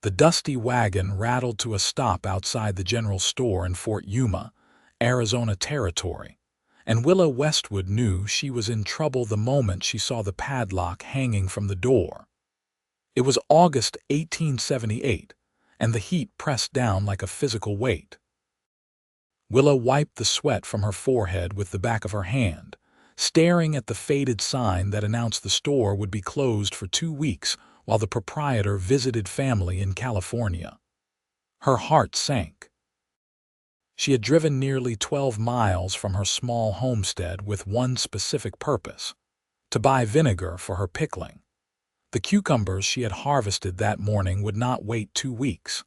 The dusty wagon rattled to a stop outside the general store in Fort Yuma, Arizona Territory, and Willa Westwood knew she was in trouble the moment she saw the padlock hanging from the door. It was August 1878, and the heat pressed down like a physical weight. Willa wiped the sweat from her forehead with the back of her hand, staring at the faded sign that announced the store would be closed for 2 weeks while the proprietor visited family in California. Her heart sank. She had driven nearly 12 miles from her small homestead with one specific purpose: to buy vinegar for her pickling. The cucumbers she had harvested that morning would not wait 2 weeks.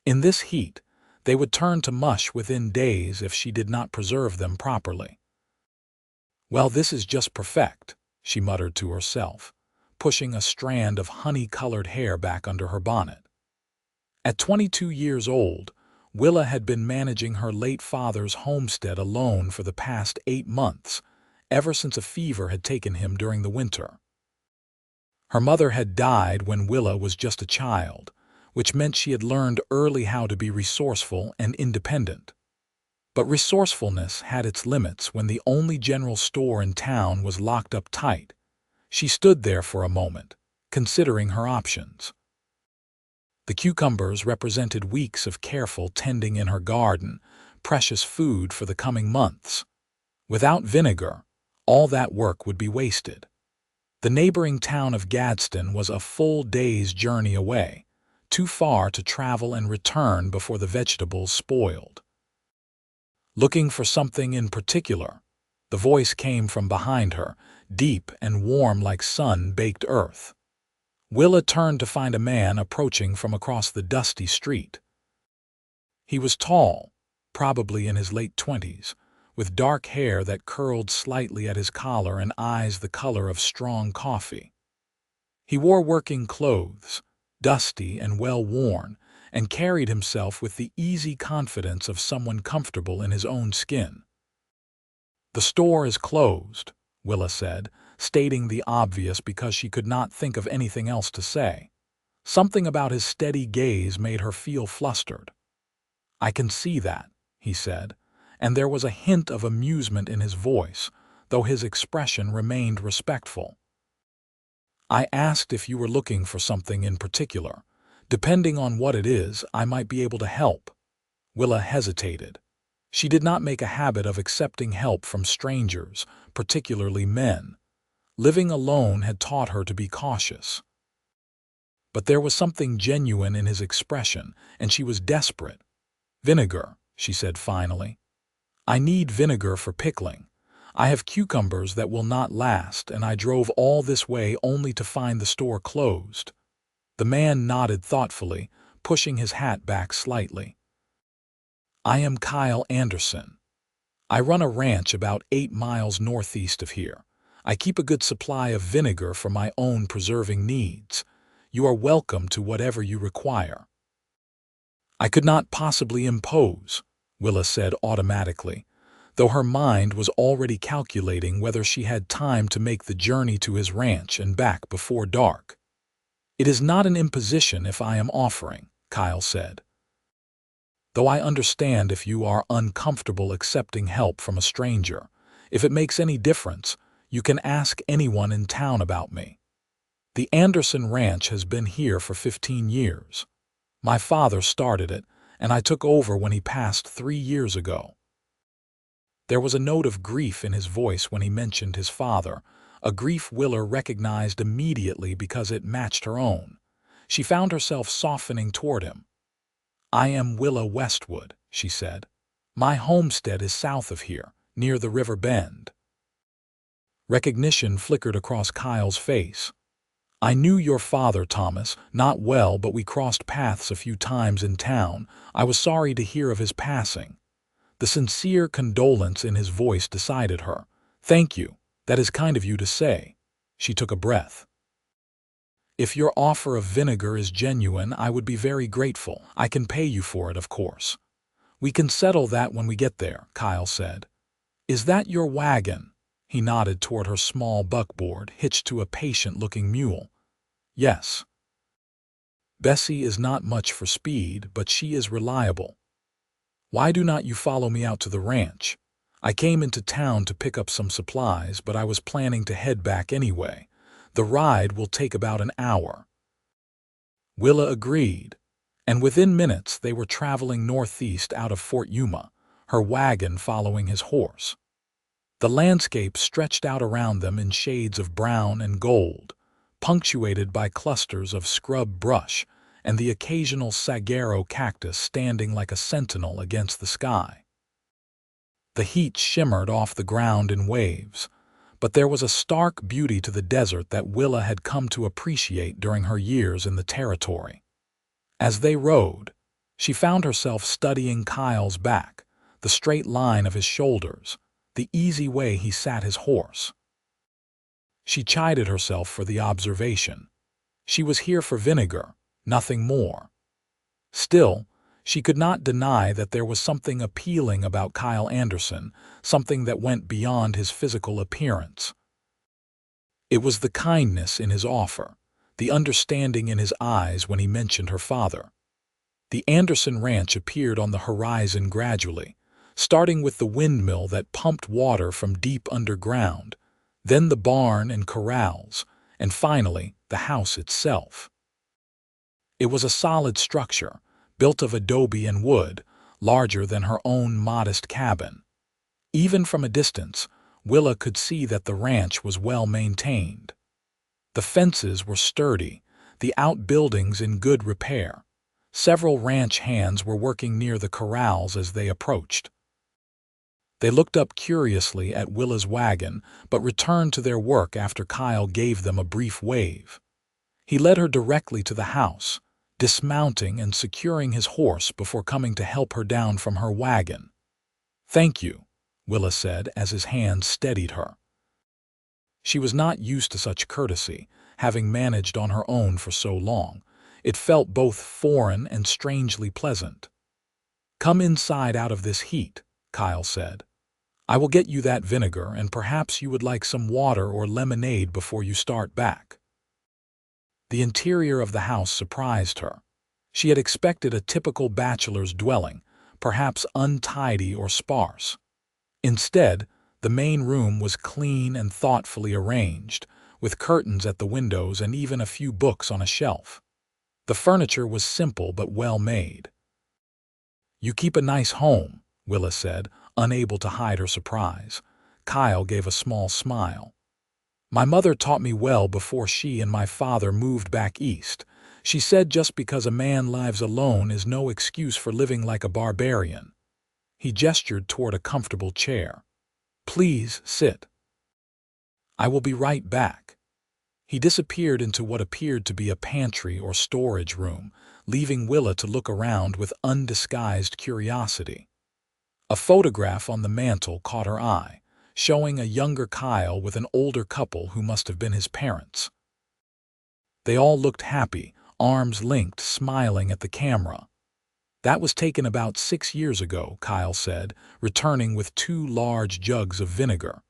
In this heat, they would turn to mush within days if she did not preserve them properly. "Well, this is just perfect," she muttered to herself, pushing a strand of honey-colored hair back under her bonnet. At 22 years old, Willa had been managing her late father's homestead alone for the past 8 months, ever since a fever had taken him during the winter. Her mother had died when Willa was just a child, which meant she had learned early how to be resourceful and independent. But resourcefulness had its limits when the only general store in town was locked up tight. She stood there for a moment, considering her options. The cucumbers represented weeks of careful tending in her garden, precious food for the coming months. Without vinegar, all that work would be wasted. The neighboring town of Gadsden was a full day's journey away, too far to travel and return before the vegetables spoiled. Looking for something in particular, the voice came from behind her, deep and warm like sun-baked earth. Willa turned to find a man approaching from across the dusty street. He was tall, probably in his late 20s, with dark hair that curled slightly at his collar and eyes the color of strong coffee. He wore working clothes, dusty and well-worn, and carried himself with the easy confidence of someone comfortable in his own skin. "The store is closed," Willa said, stating the obvious because she could not think of anything else to say. Something about his steady gaze made her feel flustered. "I can see that," he said, and there was a hint of amusement in his voice, though his expression remained respectful. "I asked if you were looking for something in particular. Depending on what it is, I might be able to help." Willa hesitated. She did not make a habit of accepting help from strangers, particularly men. Living alone had taught her to be cautious. But there was something genuine in his expression, and she was desperate. "Vinegar," she said finally. "I need vinegar for pickling. I have cucumbers that will not last, and I drove all this way only to find the store closed." The man nodded thoughtfully, pushing his hat back slightly. "I am Kyle Anderson. I run a ranch about 8 miles northeast of here. I keep a good supply of vinegar for my own preserving needs. You are welcome to whatever you require." "I could not possibly impose," Willa said automatically, though her mind was already calculating whether she had time to make the journey to his ranch and back before dark. "It is not an imposition if I am offering," Kyle said. "Though I understand if you are uncomfortable accepting help from a stranger. If it makes any difference, you can ask anyone in town about me. The Anderson Ranch has been here for 15 years. My father started it, and I took over when he passed 3 years ago." There was a note of grief in his voice when he mentioned his father, a grief Willa recognized immediately because it matched her own. She found herself softening toward him. "I am Willa Westwood," she said. "My homestead is south of here, near the river bend." Recognition flickered across Kyle's face. "I knew your father, Thomas, not well, but we crossed paths a few times in town. I was sorry to hear of his passing." The sincere condolence in his voice decided her. "Thank you. That is kind of you to say." She took a breath. "If your offer of vinegar is genuine, I would be very grateful. I can pay you for it, of course." "We can settle that when we get there," Kyle said. "Is that your wagon?" He nodded toward her small buckboard hitched to a patient-looking mule. "Yes." Bessie is not much for speed, but she is reliable. Why do not you follow me out to the ranch? I came into town to pick up some supplies, but I was planning to head back anyway. The ride will take about an hour." Willa agreed, and within minutes they were traveling northeast out of Fort Yuma, her wagon following his horse. The landscape stretched out around them in shades of brown and gold, punctuated by clusters of scrub brush and the occasional saguaro cactus standing like a sentinel against the sky. The heat shimmered off the ground in waves, but there was a stark beauty to the desert that Willa had come to appreciate during her years in the territory. As they rode, she found herself studying Kyle's back, the straight line of his shoulders, the easy way he sat his horse. She chided herself for the observation. She was here for Vinegar, nothing more. Still, she could not deny that there was something appealing about Kyle Anderson, something that went beyond his physical appearance. It was the kindness in his offer, the understanding in his eyes when he mentioned her father. The Anderson ranch appeared on the horizon gradually, starting with the windmill that pumped water from deep underground, then the barn and corrals, and finally the house itself. It was a solid structure, built of adobe and wood, larger than her own modest cabin. Even from a distance, Willa could see that the ranch was well maintained. The fences were sturdy, the outbuildings in good repair. Several ranch hands were working near the corrals as they approached. They looked up curiously at Willa's wagon, but returned to their work after Kyle gave them a brief wave. He led her directly to the house, dismounting and securing his horse before coming to help her down from her wagon. "Thank you," Willa said as his hand steadied her. She was not used to such courtesy, having managed on her own for so long. It felt both foreign and strangely pleasant. "Come inside out of this heat," Kyle said. "I will get you that vinegar, and perhaps you would like some water or lemonade before you start back." The interior of the house surprised her. She had expected a typical bachelor's dwelling, perhaps untidy or sparse. Instead, the main room was clean and thoughtfully arranged, with curtains at the windows and even a few books on a shelf. The furniture was simple but well made. "You keep a nice home," Willa said, unable to hide her surprise. Kyle gave a small smile. "My mother taught me well before she and my father moved back east. She said just because a man lives alone is no excuse for living like a barbarian." He gestured toward a comfortable chair. "Please sit. I will be right back." He disappeared into what appeared to be a pantry or storage room, leaving Willa to look around with undisguised curiosity. A photograph on the mantel caught her eye, showing a younger Kyle with an older couple who must have been his parents. They all looked happy, arms linked, smiling at the camera. "That was taken about 6 years ago," Kyle said, returning with 2 large jugs of vinegar.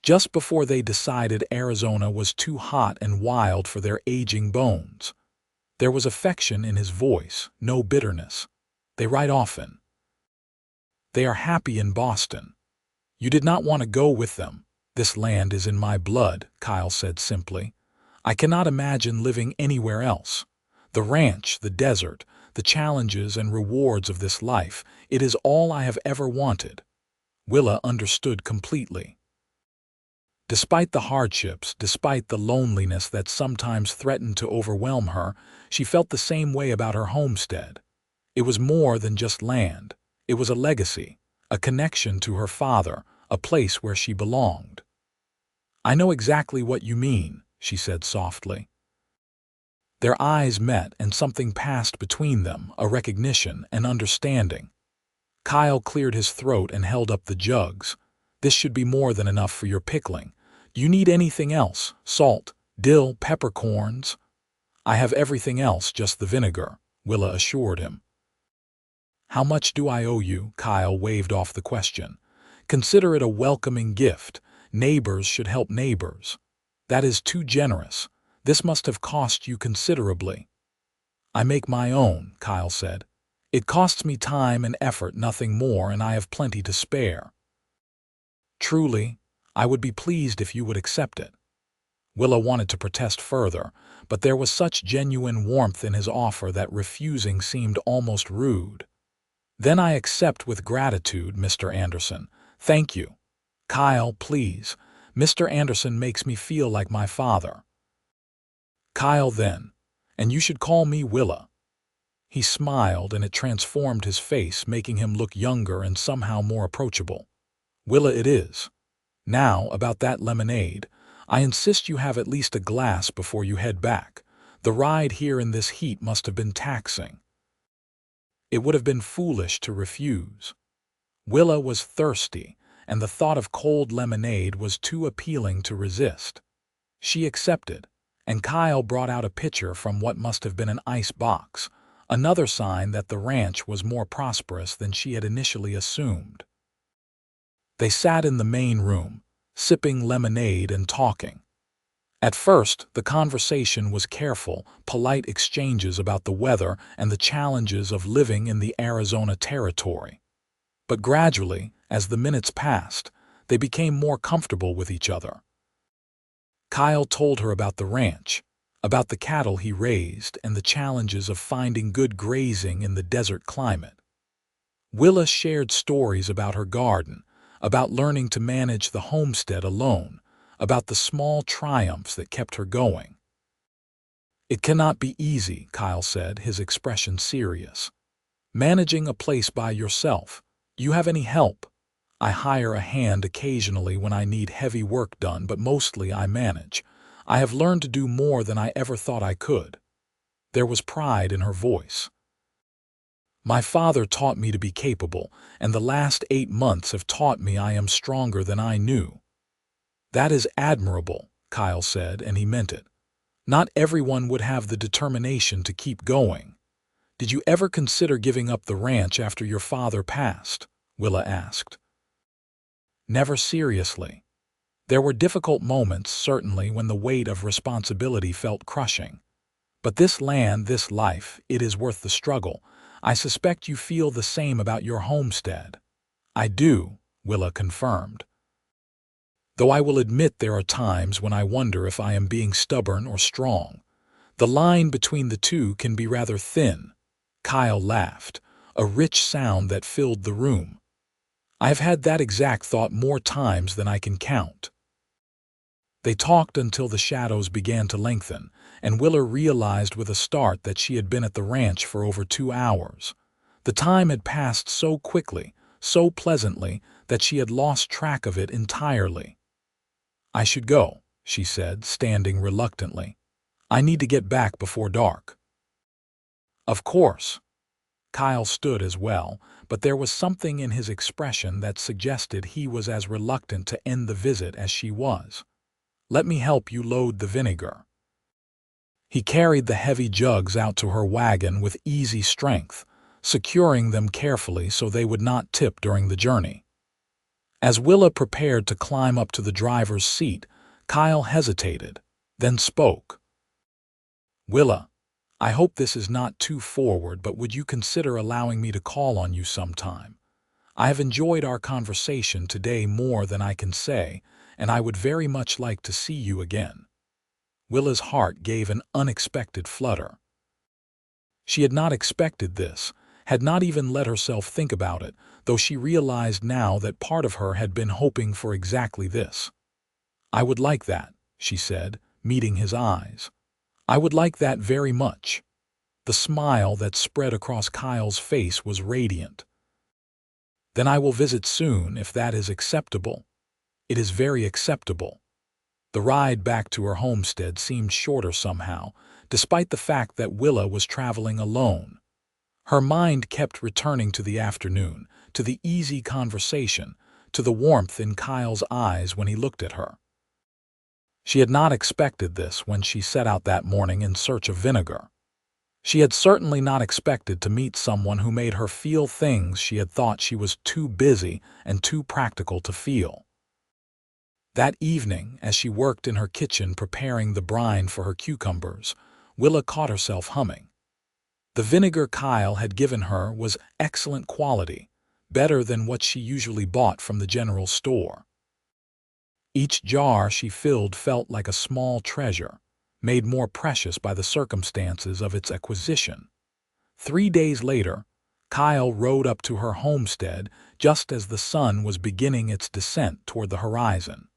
"Just before they decided Arizona was too hot and wild for their aging bones." There was affection in his voice, no bitterness. "They write often. They are happy in Boston. You did not want to go with them. This land is in my blood," Kyle said simply. "I cannot imagine living anywhere else. The ranch, the desert, the challenges and rewards of this life, it is all I have ever wanted." Willa understood completely. Despite the hardships, despite the loneliness that sometimes threatened to overwhelm her, she felt the same way about her homestead. It was more than just land. It was a legacy, a connection to her father, a place where she belonged. "I know exactly what you mean," she said softly. Their eyes met and something passed between them, a recognition, an understanding. Kyle cleared his throat and held up the jugs. "This should be more than enough for your pickling. Do you need anything else? Salt, dill, peppercorns?" "I have everything else, just the vinegar," Willa assured him. "How much do I owe you?" Kyle waved off the question. "Consider it a welcoming gift. Neighbors should help neighbors." "That is too generous. This must have cost you considerably." I make my own, Kyle said. It costs me time and effort, nothing more, and I have plenty to spare. Truly, I would be pleased if you would accept it. Willa wanted to protest further, but there was such genuine warmth in his offer that refusing seemed almost rude. Then I accept with gratitude, Mr. Anderson. Thank you. Kyle, please. Mr. Anderson makes me feel like my father. Kyle then, and you should call me Willa. He smiled, and it transformed his face, making him look younger and somehow more approachable. Willa it is. Now, about that lemonade. I insist you have at least a glass before you head back. The ride here in this heat must have been taxing. It would have been foolish to refuse. Willa was thirsty, and the thought of cold lemonade was too appealing to resist. She accepted, and Kyle brought out a pitcher from what must have been an ice box, another sign that the ranch was more prosperous than she had initially assumed. They sat in the main room, sipping lemonade and talking. At first, the conversation was careful, polite exchanges about the weather and the challenges of living in the Arizona territory. But gradually, as the minutes passed, they became more comfortable with each other. Kyle told her about the ranch, about the cattle he raised and the challenges of finding good grazing in the desert climate. Willa shared stories about her garden, about learning to manage the homestead alone, about the small triumphs that kept her going. It cannot be easy, Kyle said, his expression serious. Managing a place by yourself. You have any help? I hire a hand occasionally when I need heavy work done, but mostly I manage. I have learned to do more than I ever thought I could. There was pride in her voice. My father taught me to be capable, and the last 8 months have taught me I am stronger than I knew. That is admirable, Kyle said, and he meant it. Not everyone would have the determination to keep going. Did you ever consider giving up the ranch after your father passed? Willa asked. Never seriously. There were difficult moments, certainly, when the weight of responsibility felt crushing. But this land, this life, it is worth the struggle. I suspect you feel the same about your homestead. I do, Willa confirmed. Though I will admit there are times when I wonder if I am being stubborn or strong. The line between the two can be rather thin. Kyle laughed, a rich sound that filled the room. I have had that exact thought more times than I can count. They talked until the shadows began to lengthen, and Willa realized with a start that she had been at the ranch for over 2 hours. The time had passed so quickly, so pleasantly, that she had lost track of it entirely. I should go, she said, standing reluctantly. I need to get back before dark. Of course. Kyle stood as well, but there was something in his expression that suggested he was as reluctant to end the visit as she was. Let me help you load the vinegar. He carried the heavy jugs out to her wagon with easy strength, securing them carefully so they would not tip during the journey. As Willa prepared to climb up to the driver's seat, Kyle hesitated, then spoke. Willa, I hope this is not too forward, but would you consider allowing me to call on you sometime? I have enjoyed our conversation today more than I can say, and I would very much like to see you again. Willa's heart gave an unexpected flutter. She had not expected this, had not even let herself think about it, though she realized now that part of her had been hoping for exactly this. I would like that, she said, meeting his eyes. I would like that very much. The smile that spread across Kyle's face was radiant. Then I will visit soon, if that is acceptable. It is very acceptable. The ride back to her homestead seemed shorter somehow, despite the fact that Willa was traveling alone. Her mind kept returning to the afternoon, to the easy conversation, to the warmth in Kyle's eyes when he looked at her. She had not expected this when she set out that morning in search of vinegar. She had certainly not expected to meet someone who made her feel things she had thought she was too busy and too practical to feel. That evening, as she worked in her kitchen preparing the brine for her cucumbers, Willa caught herself humming. The vinegar Kyle had given her was excellent quality, better than what she usually bought from the general store. Each jar she filled felt like a small treasure, made more precious by the circumstances of its acquisition. 3 days later, Kyle rode up to her homestead just as the sun was beginning its descent toward the horizon.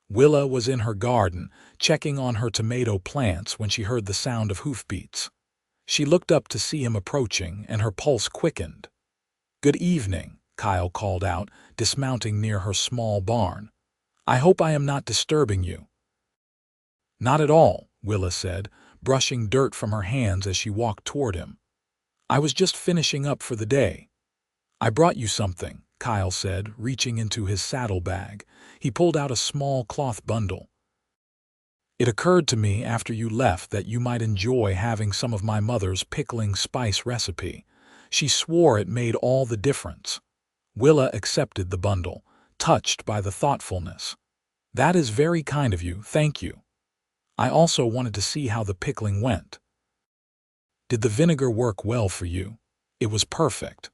Willa was in her garden, checking on her tomato plants when she heard the sound of hoofbeats. She looked up to see him approaching, and her pulse quickened. "Good evening," Kyle called out, dismounting near her small barn. "I hope I am not disturbing you." "Not at all," Willa said, brushing dirt from her hands as she walked toward him. "I was just finishing up for the day." "I brought you something," Kyle said, reaching into his saddlebag. He pulled out a small cloth bundle. "It occurred to me after you left that you might enjoy having some of my mother's pickling spice recipe. She swore it made all the difference." Willa accepted the bundle, touched by the thoughtfulness. "That is very kind of you, thank you. I also wanted to see how the pickling went." "Did the vinegar work well for you?" "It was perfect.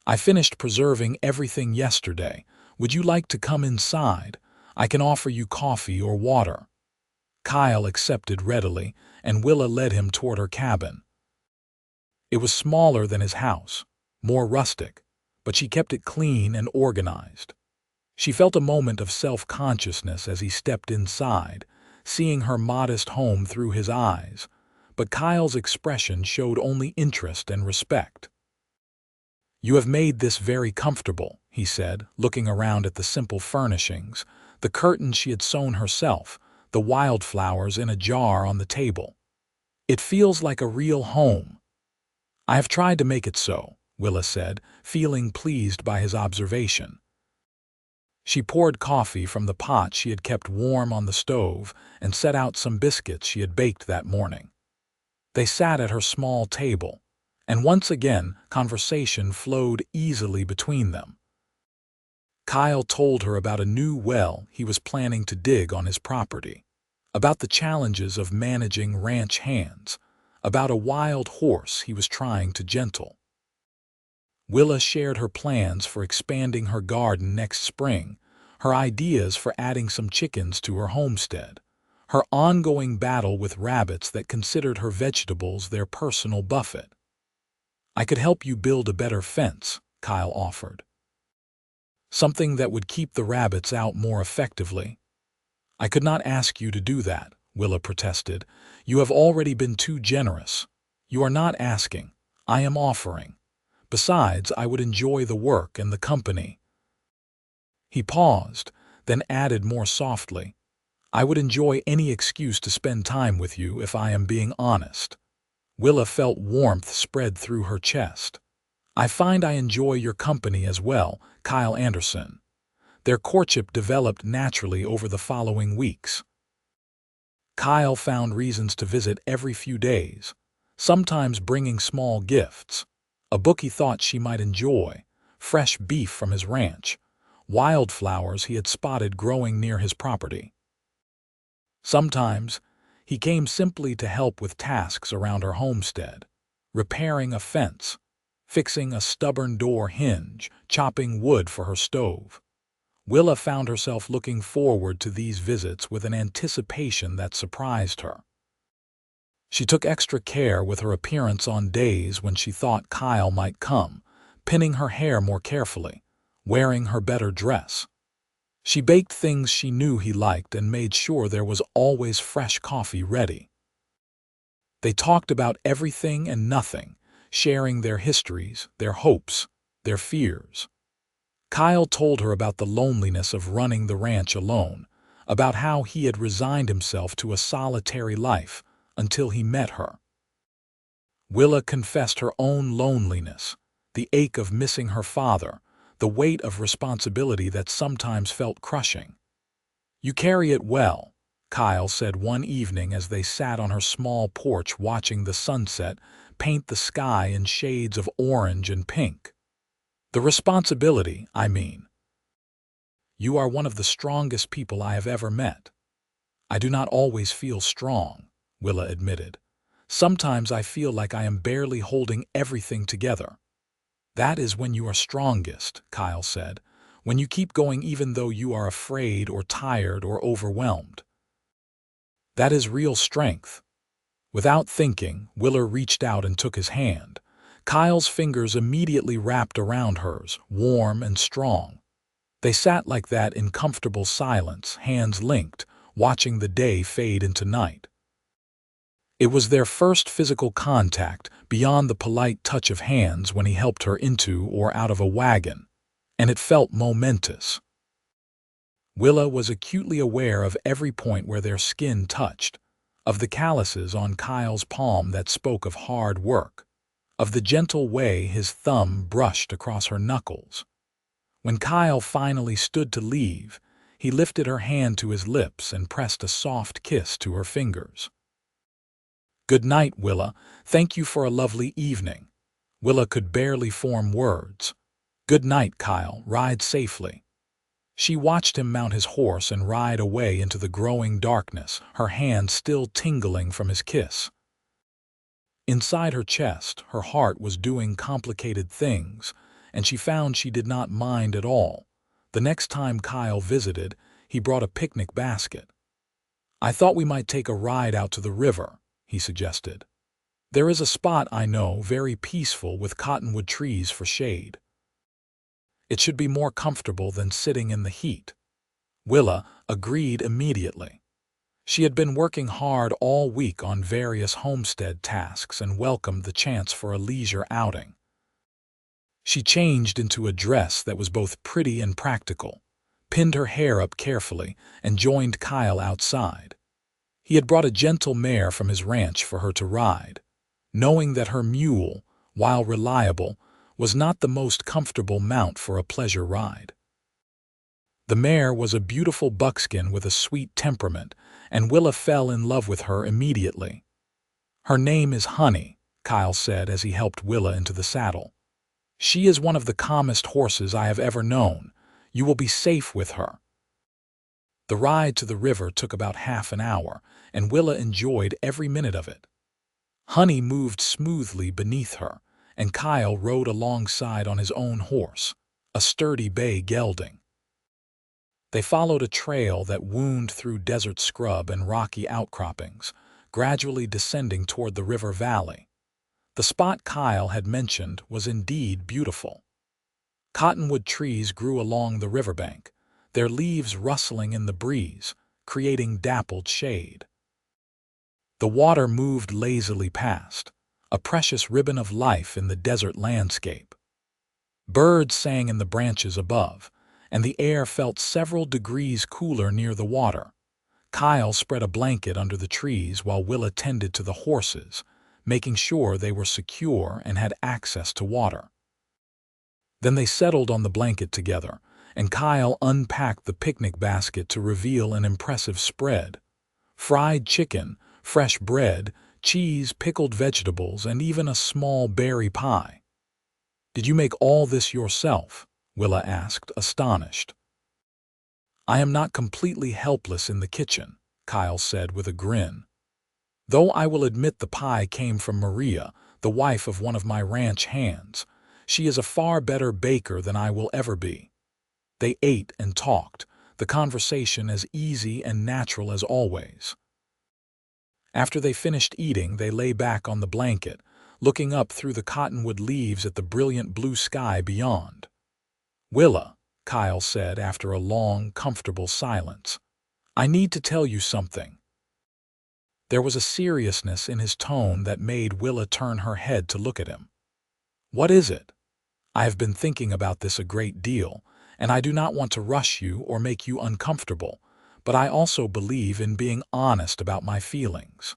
I finished preserving everything yesterday. Would you like to come inside? I can offer you coffee or water." Kyle accepted readily, and Willa led him toward her cabin. It was smaller than his house, more rustic, but she kept it clean and organized. She felt a moment of self-consciousness as he stepped inside, seeing her modest home through his eyes, but Kyle's expression showed only interest and respect. "You have made this very comfortable," he said, looking around at the simple furnishings, the curtains she had sewn herself, the wildflowers in a jar on the table. "It feels like a real home." "I have tried to make it so," Willa said, feeling pleased by his observation. She poured coffee from the pot she had kept warm on the stove and set out some biscuits she had baked that morning. They sat at her small table, and once again conversation flowed easily between them. Kyle told her about a new well he was planning to dig on his property, about the challenges of managing ranch hands, about a wild horse he was trying to gentle. Willa shared her plans for expanding her garden next spring, her ideas for adding some chickens to her homestead, her ongoing battle with rabbits that considered her vegetables their personal buffet. "I could help you build a better fence," Kyle offered. "Something that would keep the rabbits out more effectively." "I could not ask you to do that," Willa protested. "You have already been too generous. You are not asking. I am offering. Besides, I would enjoy the work and the company." He paused, then added more softly, "I would enjoy any excuse to spend time with you if I am being honest." Willa felt warmth spread through her chest. "I find I enjoy your company as well, Kyle Anderson." Their courtship developed naturally over the following weeks. Kyle found reasons to visit every few days, sometimes bringing small gifts, a book he thought she might enjoy, fresh beef from his ranch, wildflowers he had spotted growing near his property. Sometimes, he came simply to help with tasks around her homestead, repairing a fence, fixing a stubborn door hinge, chopping wood for her stove. Willa found herself looking forward to these visits with an anticipation that surprised her. She took extra care with her appearance on days when she thought Kyle might come, pinning her hair more carefully, wearing her better dress. She baked things she knew he liked and made sure there was always fresh coffee ready. They talked about everything and nothing, sharing their histories, their hopes, their fears. Kyle told her about the loneliness of running the ranch alone, about how he had resigned himself to a solitary life until he met her. Willa confessed her own loneliness, the ache of missing her father, the weight of responsibility that sometimes felt crushing. "You carry it well," Kyle said one evening as they sat on her small porch watching the sunset paint the sky in shades of orange and pink. "The responsibility, I mean. You are one of the strongest people I have ever met." "I do not always feel strong," Willa admitted. Sometimes I feel like I am barely holding everything together. That is when you are strongest, Kyle said, when you keep going even though you are afraid or tired or overwhelmed. That is real strength. Without thinking, Willa reached out and took his hand. Kyle's fingers immediately wrapped around hers, warm and strong. They sat like that in comfortable silence, hands linked, watching the day fade into night. It was their first physical contact beyond the polite touch of hands when he helped her into or out of a wagon, and it felt momentous. Willa was acutely aware of every point where their skin touched, of the calluses on Kyle's palm that spoke of hard work, of the gentle way his thumb brushed across her knuckles. When Kyle finally stood to leave, he lifted her hand to his lips and pressed a soft kiss to her fingers. "Good night, Willa. Thank you for a lovely evening." Willa could barely form words. "Good night, Kyle. Ride safely." She watched him mount his horse and ride away into the growing darkness, her hand still tingling from his kiss. Inside her chest, her heart was doing complicated things, and she found she did not mind at all. The next time Kyle visited, he brought a picnic basket. "I thought we might take a ride out to the river," he suggested. "There is a spot I know, very peaceful, with cottonwood trees for shade. It should be more comfortable than sitting in the heat." Willa agreed immediately. She had been working hard all week on various homestead tasks and welcomed the chance for a leisure outing. She changed into a dress that was both pretty and practical, pinned her hair up carefully, and joined Kyle outside. He had brought a gentle mare from his ranch for her to ride, knowing that her mule, while reliable, was not the most comfortable mount for a pleasure ride. The mare was a beautiful buckskin with a sweet temperament, and Willa fell in love with her immediately. "Her name is Honey," Kyle said as he helped Willa into the saddle. "She is one of the calmest horses I have ever known. You will be safe with her." The ride to the river took about half an hour, and Willa enjoyed every minute of it. Honey moved smoothly beneath her, and Kyle rode alongside on his own horse, a sturdy bay gelding. They followed a trail that wound through desert scrub and rocky outcroppings, gradually descending toward the river valley. The spot Kyle had mentioned was indeed beautiful. Cottonwood trees grew along the riverbank, their leaves rustling in the breeze, creating dappled shade. The water moved lazily past, a precious ribbon of life in the desert landscape. Birds sang in the branches above, and the air felt several degrees cooler near the water. Kyle spread a blanket under the trees while Willa tended to the horses, making sure they were secure and had access to water. Then they settled on the blanket together, and Kyle unpacked the picnic basket to reveal an impressive spread: fried chicken, fresh bread, cheese, pickled vegetables, and even a small berry pie. "Did you make all this yourself?" Willa asked, astonished. "I am not completely helpless in the kitchen," Kyle said with a grin. "Though I will admit the pie came from Maria, the wife of one of my ranch hands. She is a far better baker than I will ever be." They ate and talked, the conversation as easy and natural as always. After they finished eating, they lay back on the blanket, looking up through the cottonwood leaves at the brilliant blue sky beyond. "Willa," Kyle said after a long, comfortable silence, "I need to tell you something." There was a seriousness in his tone that made Willa turn her head to look at him. "What is it?" "I have been thinking about this a great deal, and I do not want to rush you or make you uncomfortable, but I also believe in being honest about my feelings."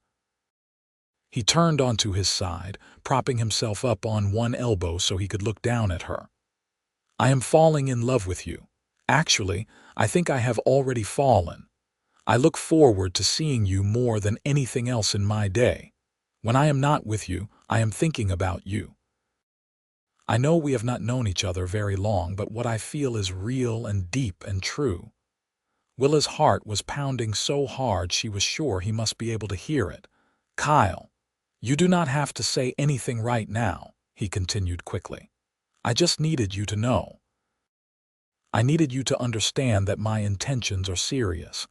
He turned onto his side, propping himself up on one elbow so he could look down at her. "I am falling in love with you. Actually, I think I have already fallen. I look forward to seeing you more than anything else in my day. When I am not with you, I am thinking about you. I know we have not known each other very long, but what I feel is real and deep and true." Willa's heart was pounding so hard she was sure he must be able to hear it. "Kyle, "You do not have to say anything right now," he continued quickly. "I just needed you to know. I needed you to understand that my intentions are serious.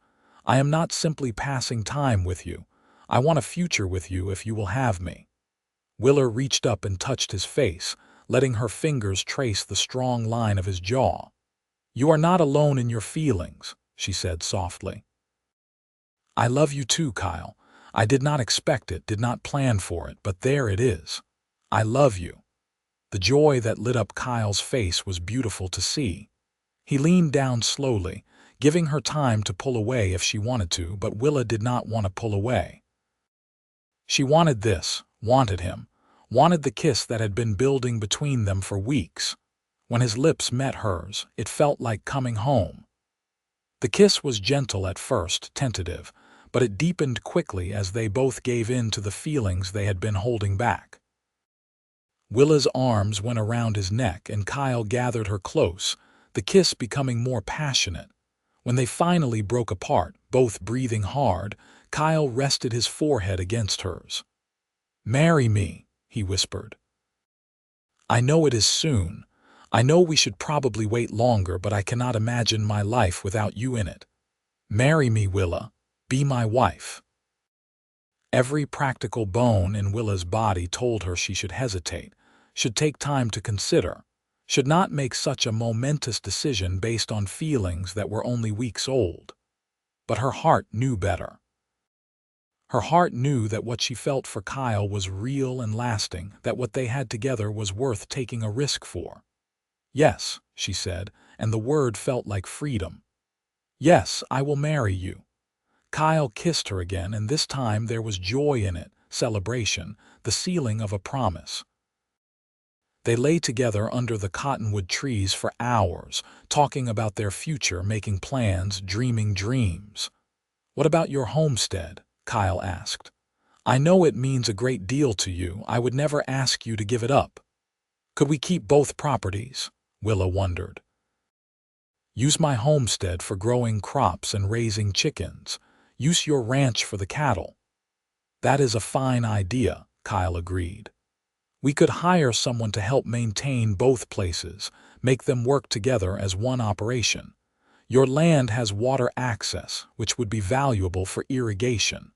I am not simply passing time with you. I want a future with you if you will have me." Willa reached up and touched his face, letting her fingers trace the strong line of his jaw. "You are not alone in your feelings," she said softly. "I love you too, Kyle. I did not expect it, did not plan for it, but there it is. I love you." The joy that lit up Kyle's face was beautiful to see. He leaned down slowly, giving her time to pull away if she wanted to, but Willa did not want to pull away. She wanted this, wanted him, wanted the kiss that had been building between them for weeks. When his lips met hers, it felt like coming home. The kiss was gentle at first, tentative, but it deepened quickly as they both gave in to the feelings they had been holding back. Willa's arms went around his neck and Kyle gathered her close, the kiss becoming more passionate. When they finally broke apart, both breathing hard, Kyle rested his forehead against hers. "Marry me," he whispered. "I know it is soon. I know we should probably wait longer, but I cannot imagine my life without you in it. Marry me, Willa. Be my wife." Every practical bone in Willa's body told her she should hesitate, should take time to consider, should not make such a momentous decision based on feelings that were only weeks old. But her heart knew better. Her heart knew that what she felt for Kyle was real and lasting, that what they had together was worth taking a risk for. "Yes," she said, and the word felt like freedom. "Yes, I will marry you." Kyle kissed her again, and this time there was joy in it, celebration, the sealing of a promise. They lay together under the cottonwood trees for hours, talking about their future, making plans, dreaming dreams. "What about your homestead?" Kyle asked. "I know it means a great deal to you. I would never ask you to give it up." "Could we keep both properties?" Willa wondered. "Use my homestead for growing crops and raising chickens. Use your ranch for the cattle." "That is a fine idea," Kyle agreed. "We could hire someone to help maintain both places, make them work together as one operation. Your land has water access, which would be valuable for irrigation."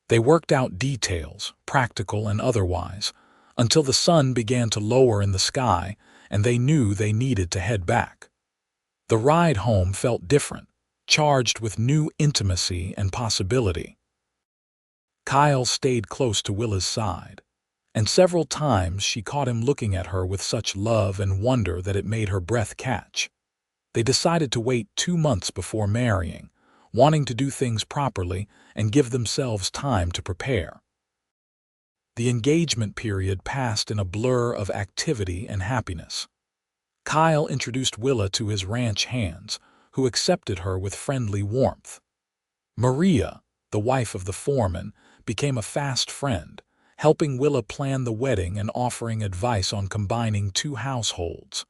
They worked out details, practical and otherwise, until the sun began to lower in the sky and they knew they needed to head back. The ride home felt different, charged with new intimacy and possibility. Kyle stayed close to Willa's side, and several times she caught him looking at her with such love and wonder that it made her breath catch. They decided to wait 2 months before marrying, wanting to do things properly and give themselves time to prepare. The engagement period passed in a blur of activity and happiness. Kyle introduced Willa to his ranch hands, who accepted her with friendly warmth. Maria, the wife of the foreman, became a fast friend, helping Willa plan the wedding and offering advice on combining 2 households.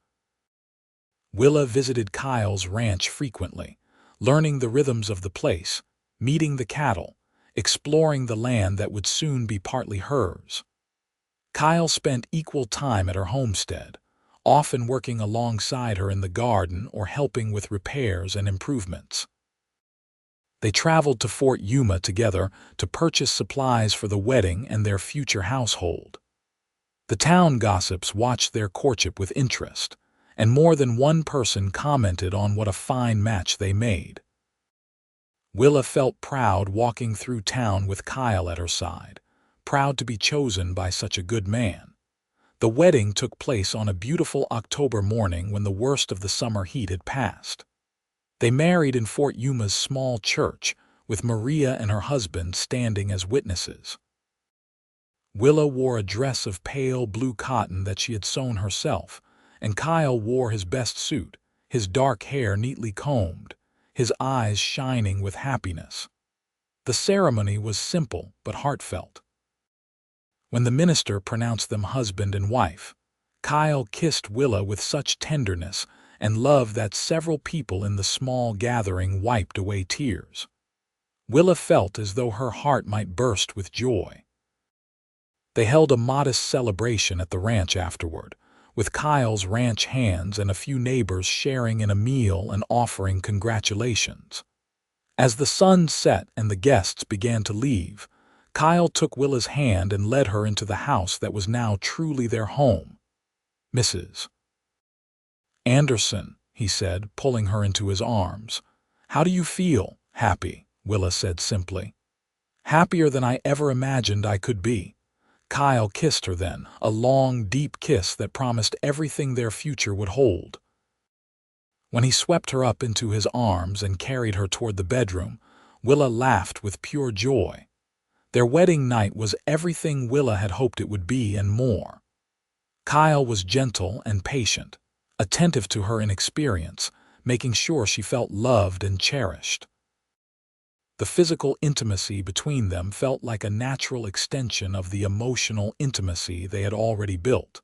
Willa visited Kyle's ranch frequently, learning the rhythms of the place, meeting the cattle, exploring the land that would soon be partly hers. Kyle spent equal time at her homestead, often working alongside her in the garden or helping with repairs and improvements. They traveled to Fort Yuma together to purchase supplies for the wedding and their future household. The town gossips watched their courtship with interest, and more than one person commented on what a fine match they made. Willa felt proud walking through town with Kyle at her side, proud to be chosen by such a good man. The wedding took place on a beautiful October morning when the worst of the summer heat had passed. They married in Fort Yuma's small church, with Maria and her husband standing as witnesses. Willa wore a dress of pale blue cotton that she had sewn herself, and Kyle wore his best suit, his dark hair neatly combed, his eyes shining with happiness. The ceremony was simple but heartfelt. When the minister pronounced them husband and wife, Kyle kissed Willa with such tenderness and love that several people in the small gathering wiped away tears. Willa felt as though her heart might burst with joy. They held a modest celebration at the ranch afterward, with Kyle's ranch hands and a few neighbors sharing in a meal and offering congratulations. As the sun set and the guests began to leave, Kyle took Willa's hand and led her into the house that was now truly their home. "Mrs. Anderson," he said, pulling her into his arms. "How do you feel?" "Happy," Willa said simply. "Happier than I ever imagined I could be." Kyle kissed her then, a long, deep kiss that promised everything their future would hold. When he swept her up into his arms and carried her toward the bedroom, Willa laughed with pure joy. Their wedding night was everything Willa had hoped it would be and more. Kyle was gentle and patient, attentive to her inexperience, making sure she felt loved and cherished. The physical intimacy between them felt like a natural extension of the emotional intimacy they had already built,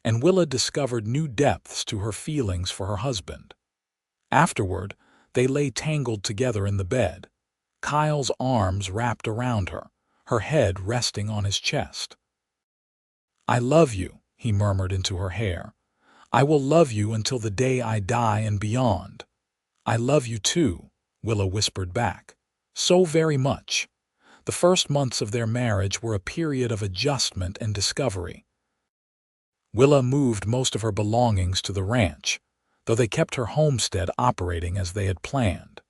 and Willa discovered new depths to her feelings for her husband. Afterward, they lay tangled together in the bed, Kyle's arms wrapped around her, her head resting on his chest. "I love you," he murmured into her hair. "I will love you until the day I die and beyond." "I love you too," Willa whispered back. "So very much." The first months of their marriage were a period of adjustment and discovery. Willa moved most of her belongings to the ranch, though they kept her homestead operating as they had planned.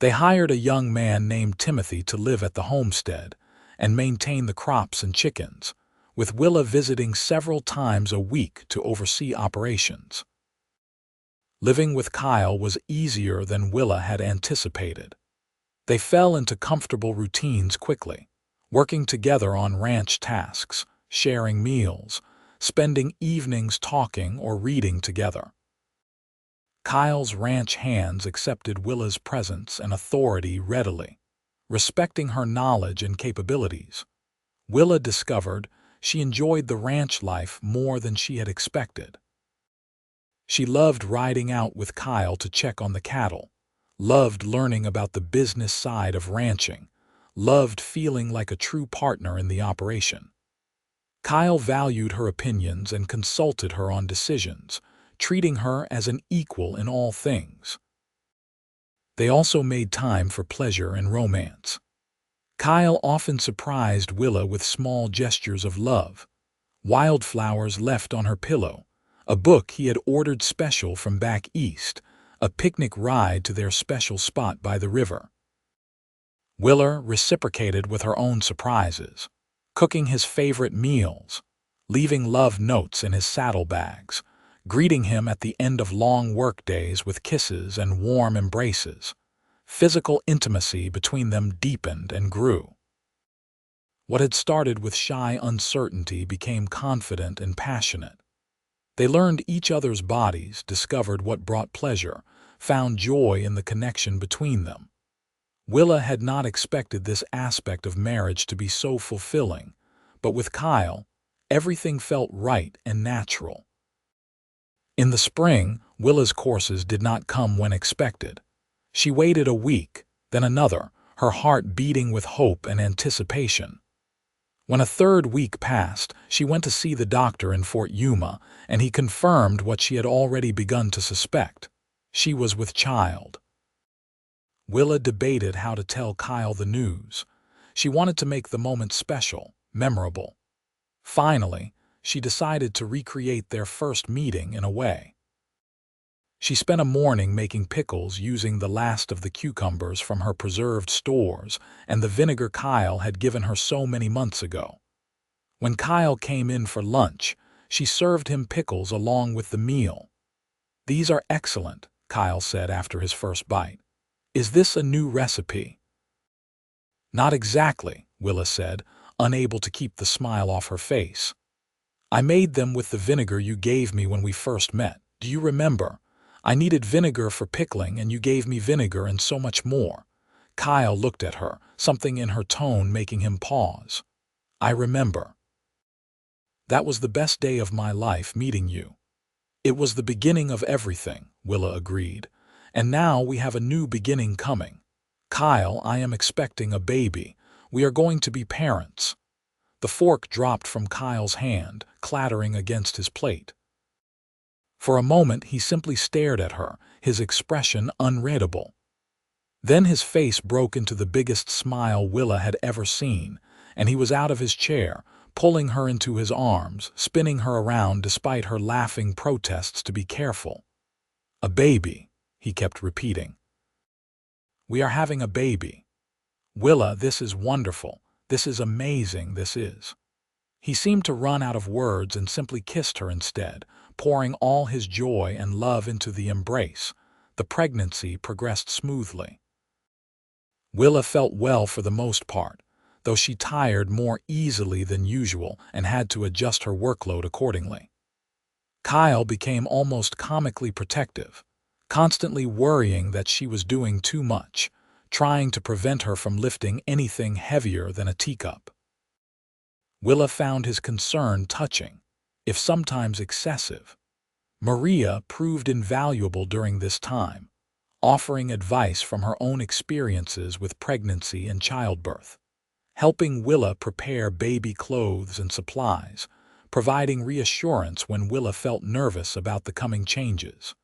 They hired a young man named Timothy to live at the homestead and maintain the crops and chickens, with Willa visiting several times a week to oversee operations. Living with Kyle was easier than Willa had anticipated. They fell into comfortable routines quickly, working together on ranch tasks, sharing meals, spending evenings talking or reading together. Kyle's ranch hands accepted Willa's presence and authority readily, respecting her knowledge and capabilities. Willa discovered she enjoyed the ranch life more than she had expected. She loved riding out with Kyle to check on the cattle, loved learning about the business side of ranching, loved feeling like a true partner in the operation. Kyle valued her opinions and consulted her on decisions, treating her as an equal in all things. They also made time for pleasure and romance. Kyle often surprised Willa with small gestures of love, wildflowers left on her pillow, a book he had ordered special from back east, a picnic ride to their special spot by the river. Willa reciprocated with her own surprises, cooking his favorite meals, leaving love notes in his saddlebags, greeting him at the end of long workdays with kisses and warm embraces. Physical intimacy between them deepened and grew. What had started with shy uncertainty became confident and passionate. They learned each other's bodies, discovered what brought pleasure, found joy in the connection between them. Willa had not expected this aspect of marriage to be so fulfilling, but with Kyle, everything felt right and natural. In the spring, Willa's courses did not come when expected. She waited a week, then another, her heart beating with hope and anticipation. When a third week passed, she went to see the doctor in Fort Yuma, and he confirmed what she had already begun to suspect. She was with child. Willa debated how to tell Kyle the news. She wanted to make the moment special, memorable. Finally, she decided to recreate their first meeting in a way. She spent a morning making pickles using the last of the cucumbers from her preserved stores and the vinegar Kyle had given her so many months ago. When Kyle came in for lunch, she served him pickles along with the meal. "These are excellent," Kyle said after his first bite. "Is this a new recipe?" "Not exactly," Willa said, unable to keep the smile off her face. "I made them with the vinegar you gave me when we first met. Do you remember? I needed vinegar for pickling and you gave me vinegar and so much more." Kyle looked at her, something in her tone making him pause. "I remember. That was the best day of my life meeting you." "It was the beginning of everything," Willa agreed. "And now we have a new beginning coming. Kyle, I am expecting a baby. We are going to be parents." The fork dropped from Kyle's hand, clattering against his plate. For a moment he simply stared at her, his expression unreadable. Then his face broke into the biggest smile Willa had ever seen, and he was out of his chair, pulling her into his arms, spinning her around despite her laughing protests to be careful. "A baby," he kept repeating. "We are having a baby. Willa, this is wonderful. This is amazing, this is." He seemed to run out of words and simply kissed her instead, pouring all his joy and love into the embrace. The pregnancy progressed smoothly. Willa felt well for the most part, though she tired more easily than usual and had to adjust her workload accordingly. Kyle became almost comically protective, constantly worrying that she was doing too much, trying to prevent her from lifting anything heavier than a teacup. Willa found his concern touching, if sometimes excessive. Maria proved invaluable during this time, offering advice from her own experiences with pregnancy and childbirth, helping Willa prepare baby clothes and supplies, providing reassurance when Willa felt nervous about the coming changes.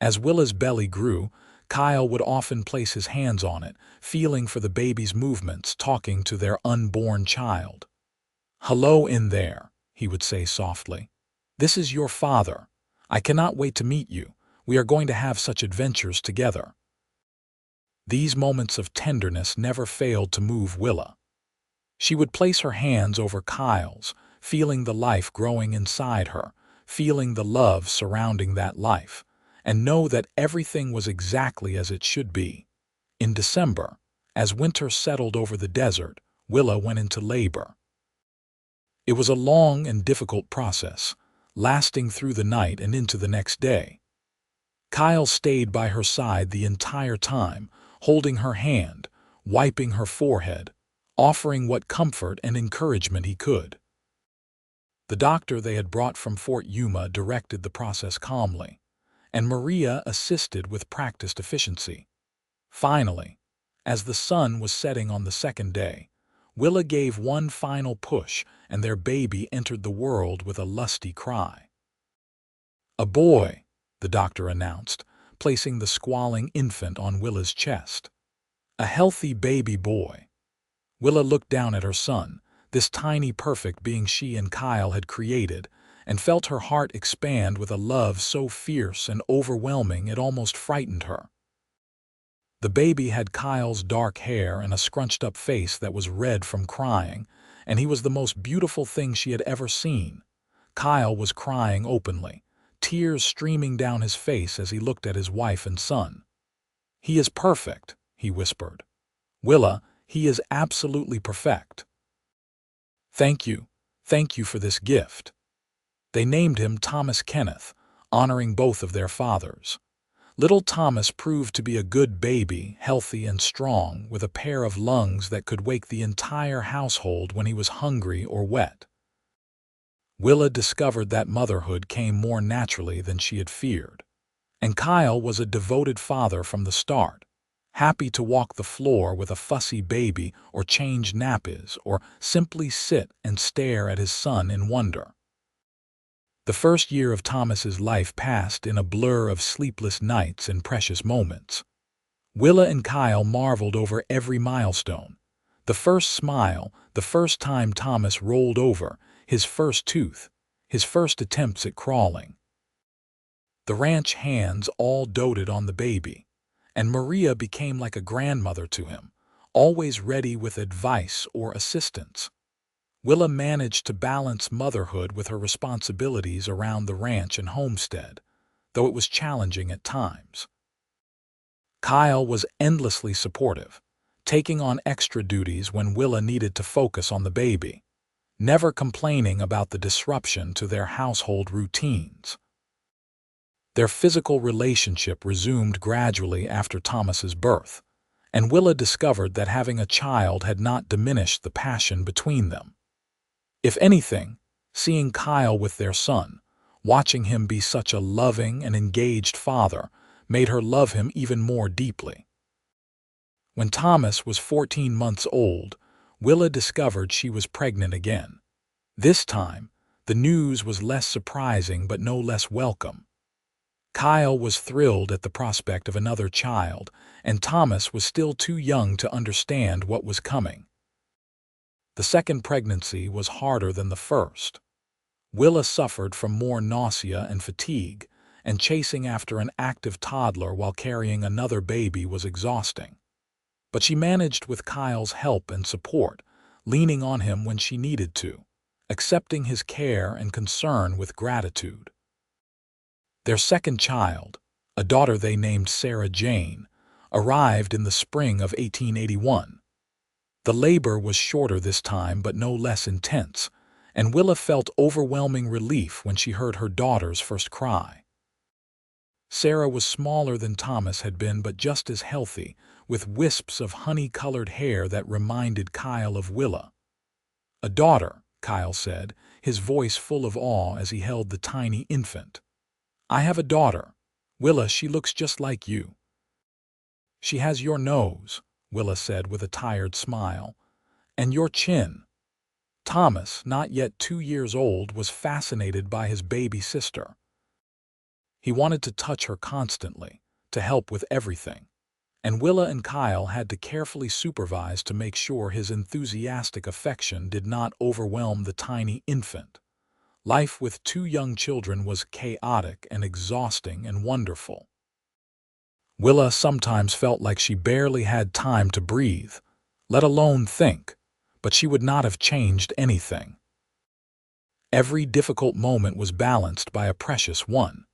As Willa's belly grew, Kyle would often place his hands on it, feeling for the baby's movements, talking to their unborn child. "Hello in there," he would say softly. "This is your father. I cannot wait to meet you. We are going to have such adventures together." These moments of tenderness never failed to move Willa. She would place her hands over Kyle's, feeling the life growing inside her, feeling the love surrounding that life, and know that everything was exactly as it should be. In December, as winter settled over the desert, Willa went into labor. It was a long and difficult process, lasting through the night and into the next day. Kyle stayed by her side the entire time, holding her hand, wiping her forehead, offering what comfort and encouragement he could. The doctor they had brought from Fort Yuma directed the process calmly, and Maria assisted with practiced efficiency. Finally, as the sun was setting on the second day, Willa gave one final push, and their baby entered the world with a lusty cry. "A boy," the doctor announced, placing the squalling infant on Willa's chest. "A healthy baby boy." Willa looked down at her son, this tiny perfect being she and Kyle had created, and felt her heart expand with a love so fierce and overwhelming it almost frightened her. The baby had Kyle's dark hair and a scrunched-up face that was red from crying, and he was the most beautiful thing she had ever seen. Kyle was crying openly, tears streaming down his face as he looked at his wife and son. "He is perfect," he whispered. "Willa, he is absolutely perfect. Thank you for this gift." They named him Thomas Kenneth, honoring both of their fathers. Little Thomas proved to be a good baby, healthy and strong, with a pair of lungs that could wake the entire household when he was hungry or wet. Willa discovered that motherhood came more naturally than she had feared. And Kyle was a devoted father from the start, happy to walk the floor with a fussy baby or change nappies or simply sit and stare at his son in wonder. The first year of Thomas's life passed in a blur of sleepless nights and precious moments. Willa and Kyle marveled over every milestone. The first smile, the first time Thomas rolled over, his first tooth, his first attempts at crawling. The ranch hands all doted on the baby, and Maria became like a grandmother to him, always ready with advice or assistance. Willa managed to balance motherhood with her responsibilities around the ranch and homestead, though it was challenging at times. Kyle was endlessly supportive, taking on extra duties when Willa needed to focus on the baby, never complaining about the disruption to their household routines. Their physical relationship resumed gradually after Thomas's birth, and Willa discovered that having a child had not diminished the passion between them. If anything, seeing Kyle with their son, watching him be such a loving and engaged father, made her love him even more deeply. When Thomas was 14 months old, Willa discovered she was pregnant again. This time, the news was less surprising but no less welcome. Kyle was thrilled at the prospect of another child, and Thomas was still too young to understand what was coming. The second pregnancy was harder than the first. Willa suffered from more nausea and fatigue, and chasing after an active toddler while carrying another baby was exhausting. But she managed with Kyle's help and support, leaning on him when she needed to, accepting his care and concern with gratitude. Their second child, a daughter they named Sarah Jane, arrived in the spring of 1881. The labor was shorter this time but no less intense, and Willa felt overwhelming relief when she heard her daughter's first cry. Sarah was smaller than Thomas had been but just as healthy, with wisps of honey-colored hair that reminded Kyle of Willa. "A daughter," Kyle said, his voice full of awe as he held the tiny infant. "I have a daughter. Willa, she looks just like you." "She has your nose," Willa said with a tired smile, "and your chin." Thomas, not yet 2 years old, was fascinated by his baby sister. He wanted to touch her constantly, to help with everything, and Willa and Kyle had to carefully supervise to make sure his enthusiastic affection did not overwhelm the tiny infant. Life with 2 young children was chaotic and exhausting and wonderful. Willa sometimes felt like she barely had time to breathe, let alone think, but she would not have changed anything. Every difficult moment was balanced by a precious one.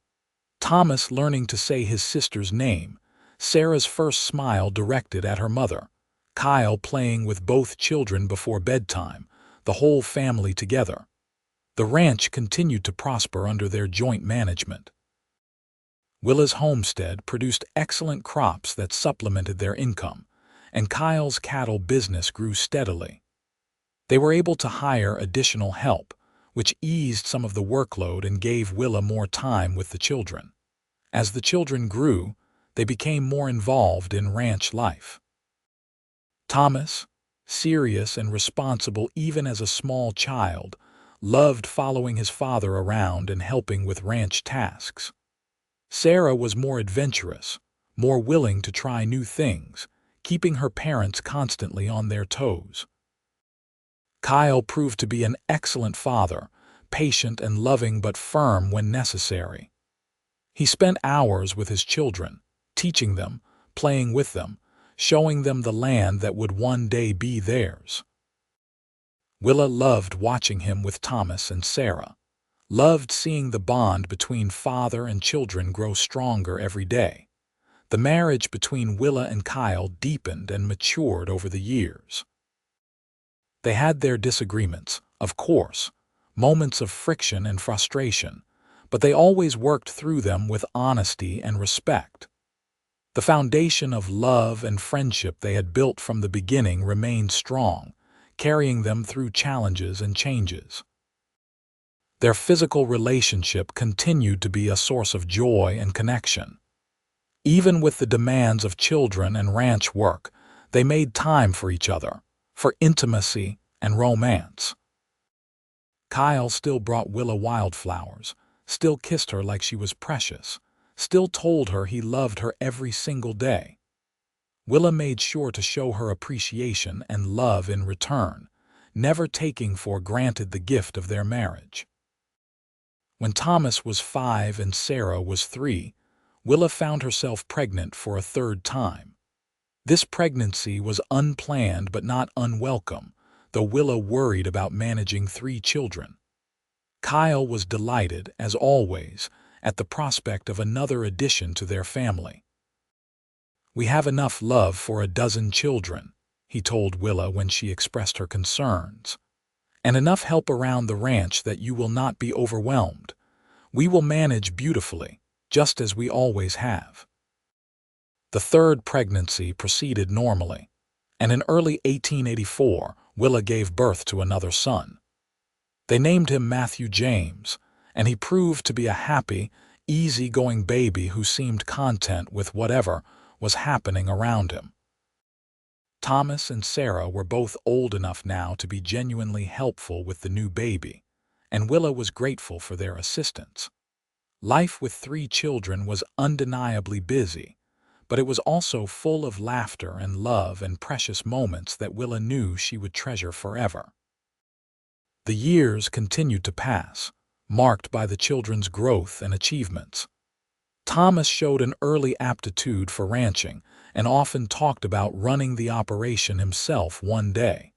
Thomas learning to say his sister's name, Sarah's first smile directed at her mother, Kyle playing with both children before bedtime, the whole family together. The ranch continued to prosper under their joint management. Willa's homestead produced excellent crops that supplemented their income, and Kyle's cattle business grew steadily. They were able to hire additional help, which eased some of the workload and gave Willa more time with the children. As the children grew, they became more involved in ranch life. Thomas, serious and responsible even as a small child, loved following his father around and helping with ranch tasks. Sarah was more adventurous, more willing to try new things, keeping her parents constantly on their toes. Kyle proved to be an excellent father, patient and loving but firm when necessary. He spent hours with his children, teaching them, playing with them, showing them the land that would one day be theirs. Willa loved watching him with Thomas and Sarah, loved seeing the bond between father and children grow stronger every day. The marriage between Willa and Kyle deepened and matured over the years. They had their disagreements, of course, moments of friction and frustration, but they always worked through them with honesty and respect. The foundation of love and friendship they had built from the beginning remained strong, carrying them through challenges and changes. Their physical relationship continued to be a source of joy and connection. Even with the demands of children and ranch work, they made time for each other, for intimacy and romance. Kyle still brought Willa wildflowers, still kissed her like she was precious, still told her he loved her every single day. Willa made sure to show her appreciation and love in return, never taking for granted the gift of their marriage. When Thomas was 5 and Sarah was 3, Willa found herself pregnant for a third time. This pregnancy was unplanned but not unwelcome, though Willa worried about managing 3 children. Kyle was delighted, as always, at the prospect of another addition to their family. "We have enough love for a dozen children," he told Willa when she expressed her concerns, "and enough help around the ranch that you will not be overwhelmed. We will manage beautifully, just as we always have." The third pregnancy proceeded normally, and in early 1884, Willa gave birth to another son. They named him Matthew James, and he proved to be a happy, easy-going baby who seemed content with whatever was happening around him. Thomas and Sarah were both old enough now to be genuinely helpful with the new baby, and Willa was grateful for their assistance. Life with 3 children was undeniably busy, but it was also full of laughter and love and precious moments that Willa knew she would treasure forever. The years continued to pass, marked by the children's growth and achievements. Thomas showed an early aptitude for ranching and often talked about running the operation himself one day.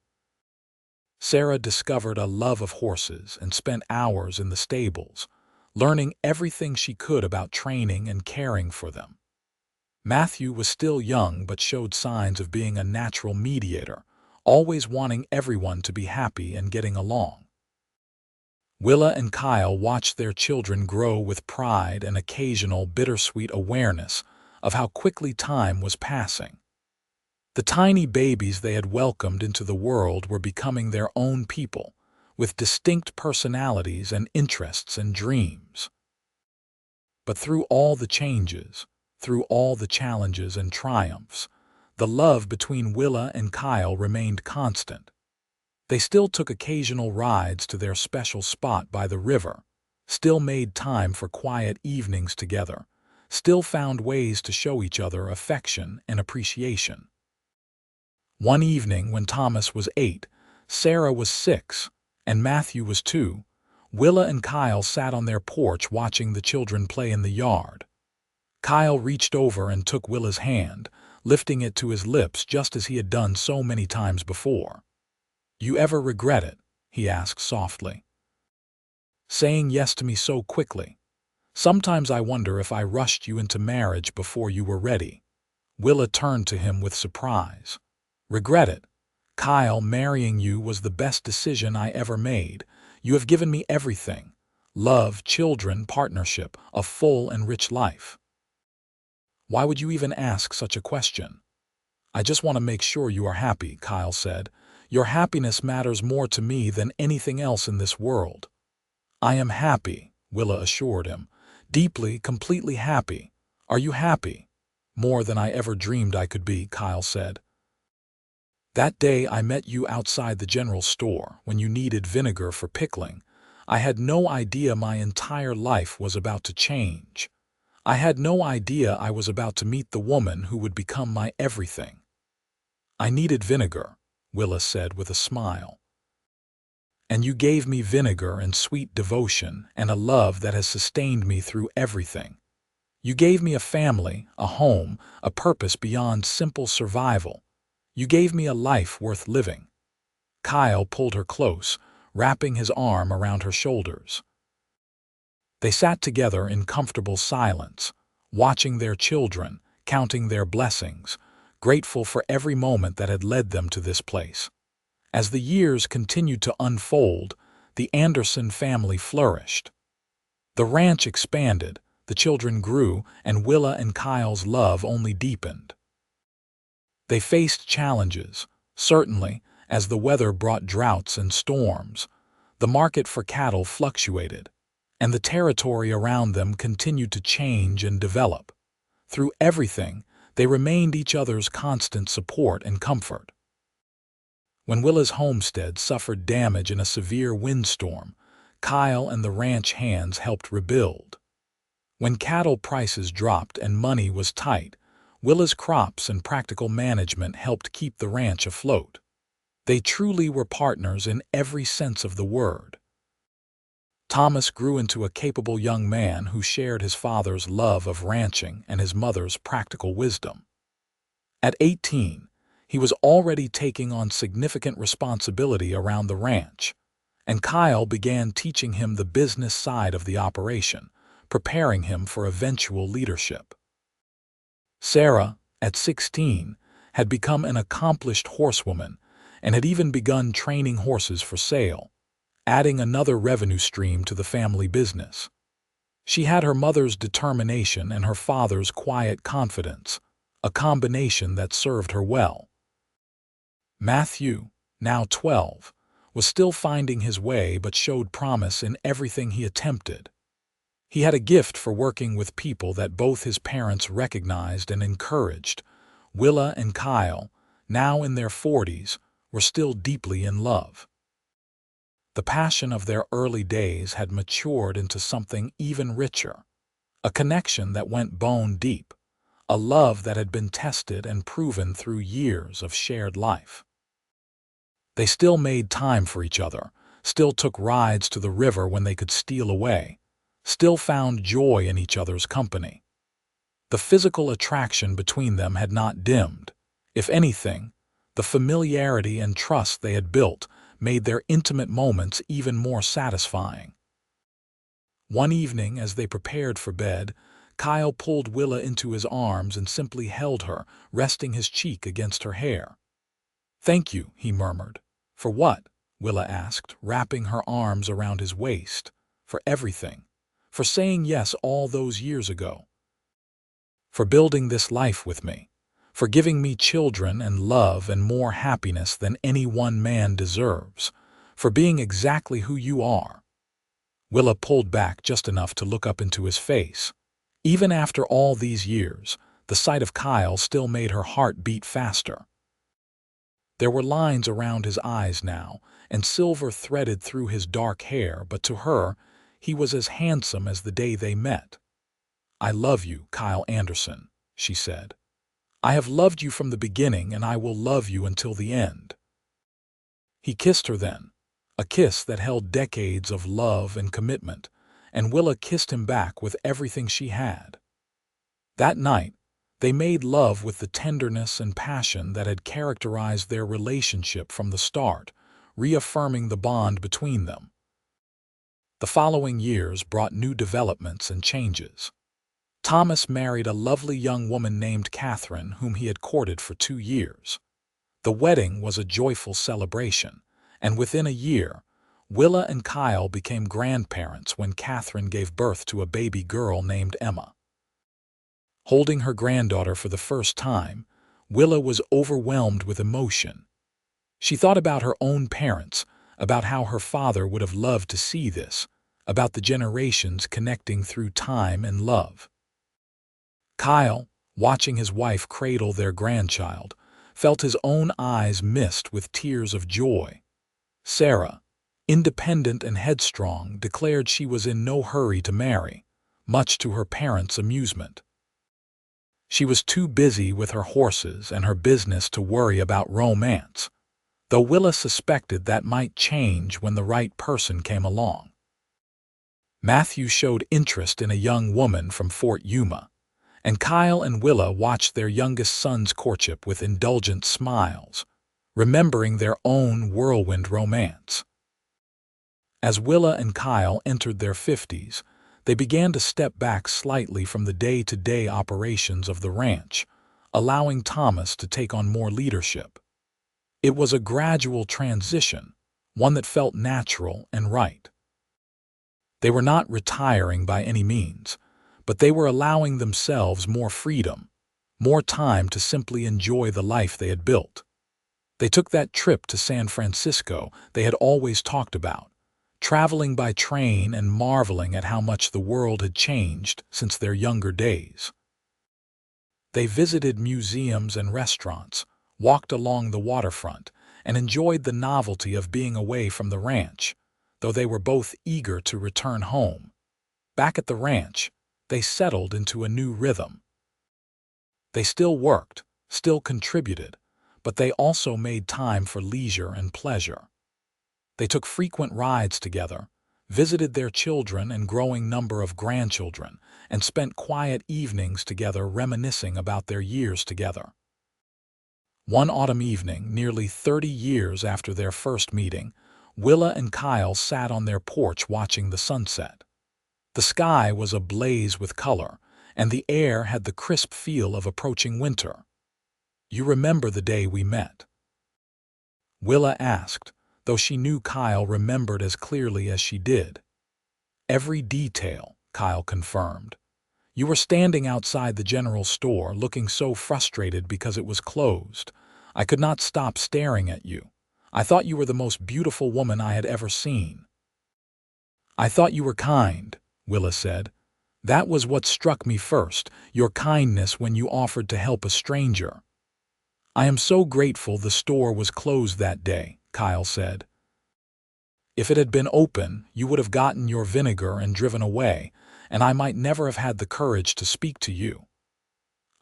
Sarah discovered a love of horses and spent hours in the stables, learning everything she could about training and caring for them. Matthew was still young but showed signs of being a natural mediator, always wanting everyone to be happy and getting along. Willa and Kyle watched their children grow with pride and occasional bittersweet awareness of how quickly time was passing. The tiny babies they had welcomed into the world were becoming their own people, with distinct personalities and interests and dreams. But through all the changes, through all the challenges and triumphs, the love between Willa and Kyle remained constant. They still took occasional rides to their special spot by the river, still made time for quiet evenings together, still found ways to show each other affection and appreciation. One evening when Thomas was 8, Sarah was 6, and Matthew was 2, Willa and Kyle sat on their porch watching the children play in the yard. Kyle reached over and took Willa's hand, lifting it to his lips just as he had done so many times before. "You ever regret it?" he asked softly. "Saying yes to me so quickly. Sometimes I wonder if I rushed you into marriage before you were ready." Willa turned to him with surprise. "Regret it? Kyle, marrying you was the best decision I ever made. You have given me everything: love, children, partnership, a full and rich life." "Why would you even ask such a question?" "I just want to make sure you are happy," Kyle said. "Your happiness matters more to me than anything else in this world." "I am happy," Willa assured him. "Deeply, completely happy." "Are you happy?" "More than I ever dreamed I could be," Kyle said. "That day I met you outside the general store when you needed vinegar for pickling, I had no idea my entire life was about to change. I had no idea I was about to meet the woman who would become my everything." "I needed vinegar," Willa said with a smile. "And you gave me vinegar and sweet devotion and a love that has sustained me through everything. You gave me a family, a home, a purpose beyond simple survival. You gave me a life worth living." Kyle pulled her close, wrapping his arm around her shoulders. They sat together in comfortable silence, watching their children, counting their blessings, grateful for every moment that had led them to this place. As the years continued to unfold, the Anderson family flourished. The ranch expanded, the children grew, and Willa and Kyle's love only deepened. They faced challenges, certainly, as the weather brought droughts and storms. The market for cattle fluctuated, and the territory around them continued to change and develop. Through everything, they remained each other's constant support and comfort. When Willa's homestead suffered damage in a severe windstorm, Kyle and the ranch hands helped rebuild. When cattle prices dropped and money was tight, Willa's crops and practical management helped keep the ranch afloat. They truly were partners in every sense of the word. Thomas grew into a capable young man who shared his father's love of ranching and his mother's practical wisdom. At 18, he was already taking on significant responsibility around the ranch, and Kyle began teaching him the business side of the operation, preparing him for eventual leadership. Sarah, at 16, had become an accomplished horsewoman and had even begun training horses for sale, adding another revenue stream to the family business. She had her mother's determination and her father's quiet confidence, a combination that served her well. Matthew, now 12, was still finding his way but showed promise in everything he attempted. He had a gift for working with people that both his parents recognized and encouraged. Willa and Kyle, now in their 40s, were still deeply in love. The passion of their early days had matured into something even richer, a connection that went bone deep, a love that had been tested and proven through years of shared life. They still made time for each other, still took rides to the river when they could steal away, still found joy in each other's company. The physical attraction between them had not dimmed. If anything, the familiarity and trust they had built made their intimate moments even more satisfying. One evening, as they prepared for bed, Kyle pulled Willa into his arms and simply held her, resting his cheek against her hair. "Thank you," he murmured. "For what?" Willa asked, wrapping her arms around his waist. "For everything. For saying yes all those years ago. For building this life with me. For giving me children and love and more happiness than any one man deserves. For being exactly who you are." Willa pulled back just enough to look up into his face. Even after all these years, the sight of Kyle still made her heart beat faster. There were lines around his eyes now, and silver threaded through his dark hair, but to her, he was as handsome as the day they met. "I love you, Kyle Anderson," she said. "I have loved you from the beginning, and I will love you until the end." He kissed her then, a kiss that held decades of love and commitment, and Willa kissed him back with everything she had. That night, they made love with the tenderness and passion that had characterized their relationship from the start, reaffirming the bond between them. The following years brought new developments and changes. Thomas married a lovely young woman named Catherine, whom he had courted for 2 years. The wedding was a joyful celebration, and within a year, Willa and Kyle became grandparents when Catherine gave birth to a baby girl named Emma. Holding her granddaughter for the first time, Willa was overwhelmed with emotion. She thought about her own parents, about how her father would have loved to see this, about the generations connecting through time and love. Kyle, watching his wife cradle their grandchild, felt his own eyes mist with tears of joy. Sarah, independent and headstrong, declared she was in no hurry to marry, much to her parents' amusement. She was too busy with her horses and her business to worry about romance, though Willa suspected that might change when the right person came along. Matthew showed interest in a young woman from Fort Yuma, and Kyle and Willa watched their youngest son's courtship with indulgent smiles, remembering their own whirlwind romance. As Willa and Kyle entered their 50s, they began to step back slightly from the day-to-day operations of the ranch, allowing Thomas to take on more leadership. It was a gradual transition, one that felt natural and right. They were not retiring by any means, but they were allowing themselves more freedom, more time to simply enjoy the life they had built. They took that trip to San Francisco they had always talked about, traveling by train and marveling at how much the world had changed since their younger days. They visited museums and restaurants, walked along the waterfront, and enjoyed the novelty of being away from the ranch, though they were both eager to return home. Back at the ranch, they settled into a new rhythm. They still worked, still contributed, but they also made time for leisure and pleasure. They took frequent rides together, visited their children and growing number of grandchildren, and spent quiet evenings together reminiscing about their years together. One autumn evening, nearly 30 years after their first meeting, Willa and Kyle sat on their porch watching the sunset. The sky was ablaze with color, and the air had the crisp feel of approaching winter. "You remember the day we met?" Willa asked, though she knew Kyle remembered as clearly as she did. "Every detail," Kyle confirmed. "You were standing outside the general store, looking so frustrated because it was closed. I could not stop staring at you. I thought you were the most beautiful woman I had ever seen." "I thought you were kind," Willa said. "That was what struck me first, your kindness when you offered to help a stranger." "I am so grateful the store was closed that day," Kyle said. "If it had been open, you would have gotten your vinegar and driven away, and I might never have had the courage to speak to you.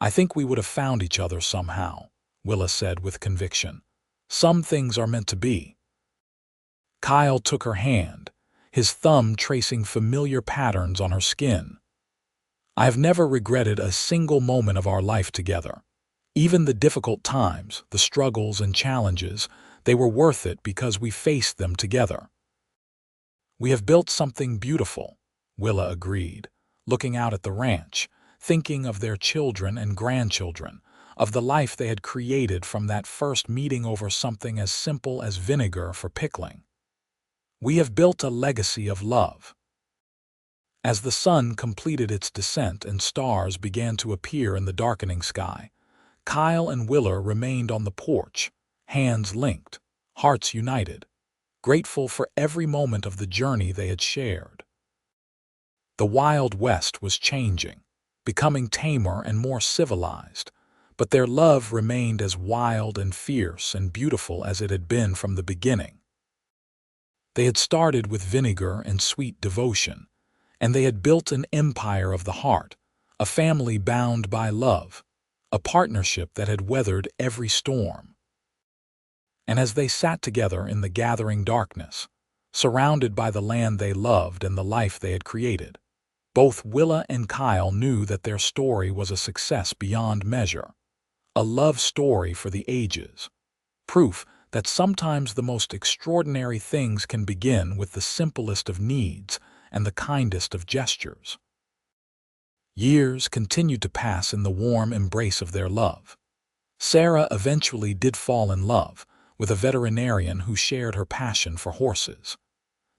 I think we would have found each other somehow," Willa said with conviction. "Some things are meant to be." Kyle took her hand, his thumb tracing familiar patterns on her skin. "I have never regretted a single moment of our life together. Even the difficult times, the struggles and challenges, they were worth it because we faced them together." "We have built something beautiful," Willa agreed, looking out at the ranch, thinking of their children and grandchildren, of the life they had created from that first meeting over something as simple as vinegar for pickling. "We have built a legacy of love." As the sun completed its descent and stars began to appear in the darkening sky, Kyle and Willa remained on the porch, hands linked, hearts united, grateful for every moment of the journey they had shared. The Wild West was changing, becoming tamer and more civilized, but their love remained as wild and fierce and beautiful as it had been from the beginning. They had started with vinegar and sweet devotion, and they had built an empire of the heart, a family bound by love, a partnership that had weathered every storm. And as they sat together in the gathering darkness, surrounded by the land they loved and the life they had created, both Willa and Kyle knew that their story was a success beyond measure, a love story for the ages, proof that sometimes the most extraordinary things can begin with the simplest of needs and the kindest of gestures. Years continued to pass in the warm embrace of their love. Sarah eventually did fall in love with a veterinarian who shared her passion for horses.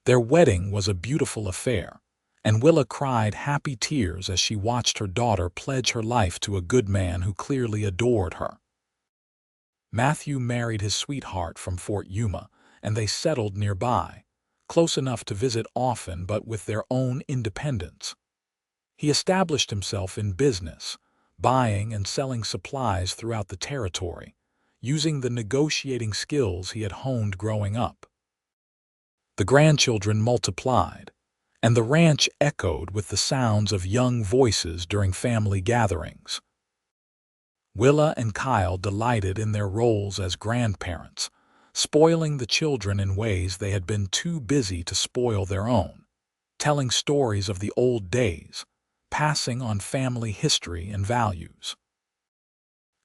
Their wedding was a beautiful affair, and Willa cried happy tears as she watched her daughter pledge her life to a good man who clearly adored her. Matthew married his sweetheart from Fort Yuma, and they settled nearby, close enough to visit often but with their own independence. He established himself in business, buying and selling supplies throughout the territory, using the negotiating skills he had honed growing up. The grandchildren multiplied, and the ranch echoed with the sounds of young voices during family gatherings. Willa and Kyle delighted in their roles as grandparents, spoiling the children in ways they had been too busy to spoil their own, telling stories of the old days, passing on family history and values.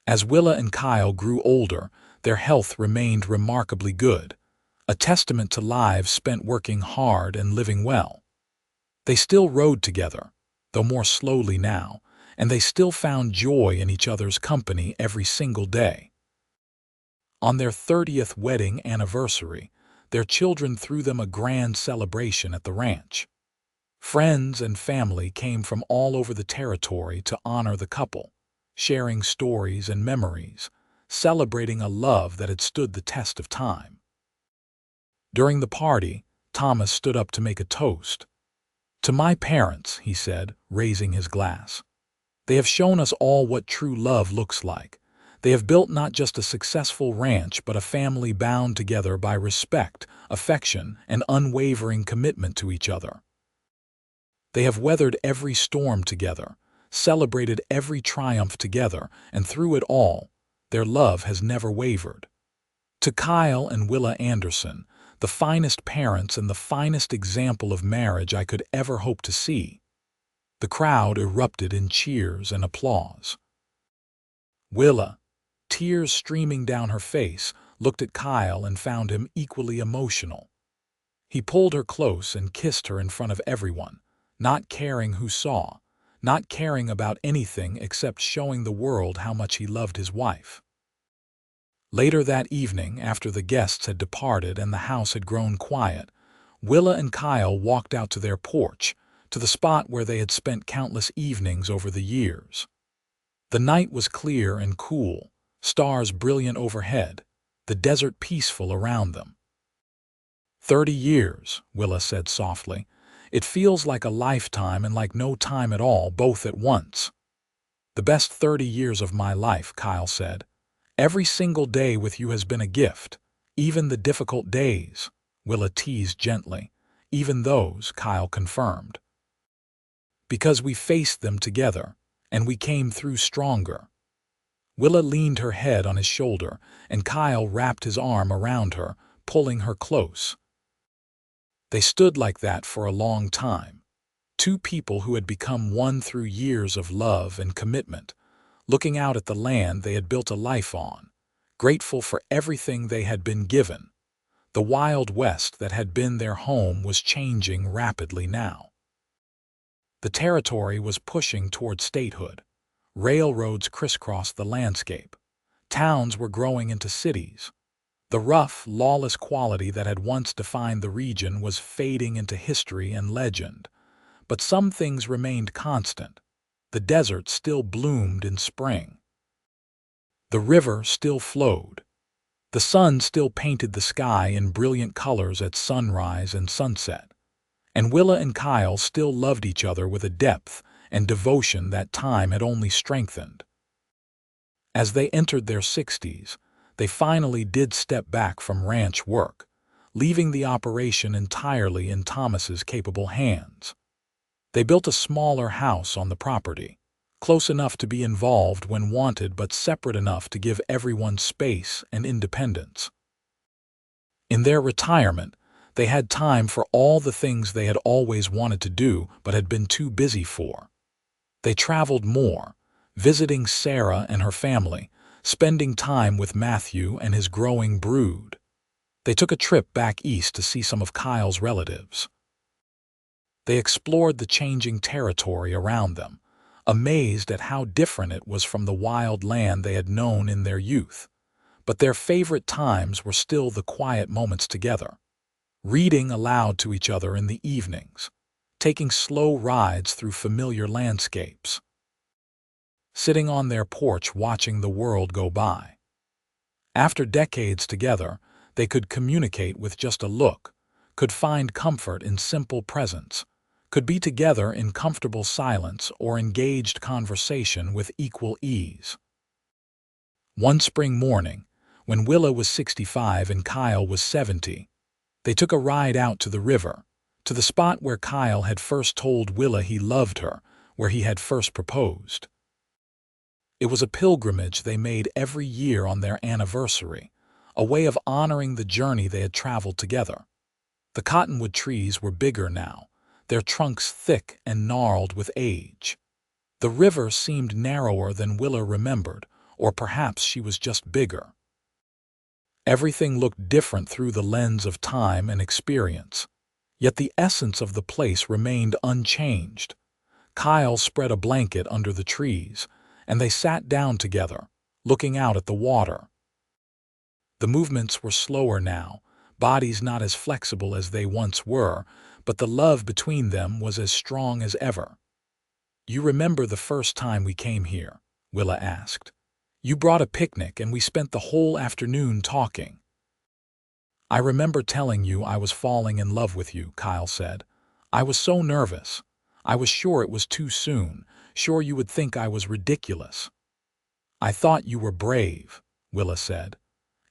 As Willa and Kyle grew older, their health remained remarkably good, a testament to lives spent working hard and living well. They still rode together, though more slowly now, and they still found joy in each other's company every single day. On their 30th wedding anniversary, their children threw them a grand celebration at the ranch. Friends and family came from all over the territory to honor the couple, sharing stories and memories, celebrating a love that had stood the test of time. During the party, Thomas stood up to make a toast. "To my parents," he said, raising his glass. "They have shown us all what true love looks like. They have built not just a successful ranch but a family bound together by respect, affection, and unwavering commitment to each other. They have weathered every storm together, celebrated every triumph together, and through it all, their love has never wavered." To Kyle and Willa Anderson, the finest parents and the finest example of marriage I could ever hope to see. The crowd erupted in cheers and applause. Willa, tears streaming down her face, looked at Kyle and found him equally emotional. He pulled her close and kissed her in front of everyone, not caring who saw, not caring about anything except showing the world how much he loved his wife. Later that evening, after the guests had departed and the house had grown quiet, Willa and Kyle walked out to their porch, to the spot where they had spent countless evenings over the years. The night was clear and cool, stars brilliant overhead, the desert peaceful around them. 30 years, Willa said softly. "It feels like a lifetime and like no time at all, both at once." "The best 30 years of my life," Kyle said. Every single day with you has been a gift, even the difficult days, Willa teased gently. Even those, Kyle confirmed. Because we faced them together, and we came through stronger. Willa leaned her head on his shoulder, and Kyle wrapped his arm around her, pulling her close. They stood like that for a long time. Two people who had become one through years of love and commitment, looking out at the land they had built a life on, grateful for everything they had been given. The Wild West that had been their home was changing rapidly now. The territory was pushing toward statehood. Railroads crisscrossed the landscape. Towns were growing into cities. The rough, lawless quality that had once defined the region was fading into history and legend. But some things remained constant. The desert still bloomed in spring. The river still flowed. The sun still painted the sky in brilliant colors at sunrise and sunset. And Willa and Kyle still loved each other with a depth and devotion that time had only strengthened. As they entered their 60s, they finally did step back from ranch work, leaving the operation entirely in Thomas's capable hands. They built a smaller house on the property, close enough to be involved when wanted but separate enough to give everyone space and independence. In their retirement, they had time for all the things they had always wanted to do but had been too busy for. They traveled more, visiting Sarah and her family, spending time with Matthew and his growing brood. They took a trip back east to see some of Kyle's relatives. They explored the changing territory around them, amazed at how different it was from the wild land they had known in their youth. But their favorite times were still the quiet moments together, reading aloud to each other in the evenings, taking slow rides through familiar landscapes, sitting on their porch watching the world go by. After decades together, they could communicate with just a look, could find comfort in simple presence, could be together in comfortable silence or engaged conversation with equal ease. One spring morning, when Willa was 65 and Kyle was 70, they took a ride out to the river, to the spot where Kyle had first told Willa he loved her, where he had first proposed. It was a pilgrimage they made every year on their anniversary, a way of honoring the journey they had traveled together. The cottonwood trees were bigger now, their trunks thick and gnarled with age. The river seemed narrower than Willa remembered, or perhaps she was just bigger. Everything looked different through the lens of time and experience, yet the essence of the place remained unchanged. Kyle spread a blanket under the trees, and they sat down together, looking out at the water. The movements were slower now, bodies not as flexible as they once were, but the love between them was as strong as ever. "You remember the first time we came here?" Willa asked. "You brought a picnic and we spent the whole afternoon talking." "I remember telling you I was falling in love with you," Kyle said. "I was so nervous. I was sure it was too soon, sure you would think I was ridiculous." "I thought you were brave," Willa said.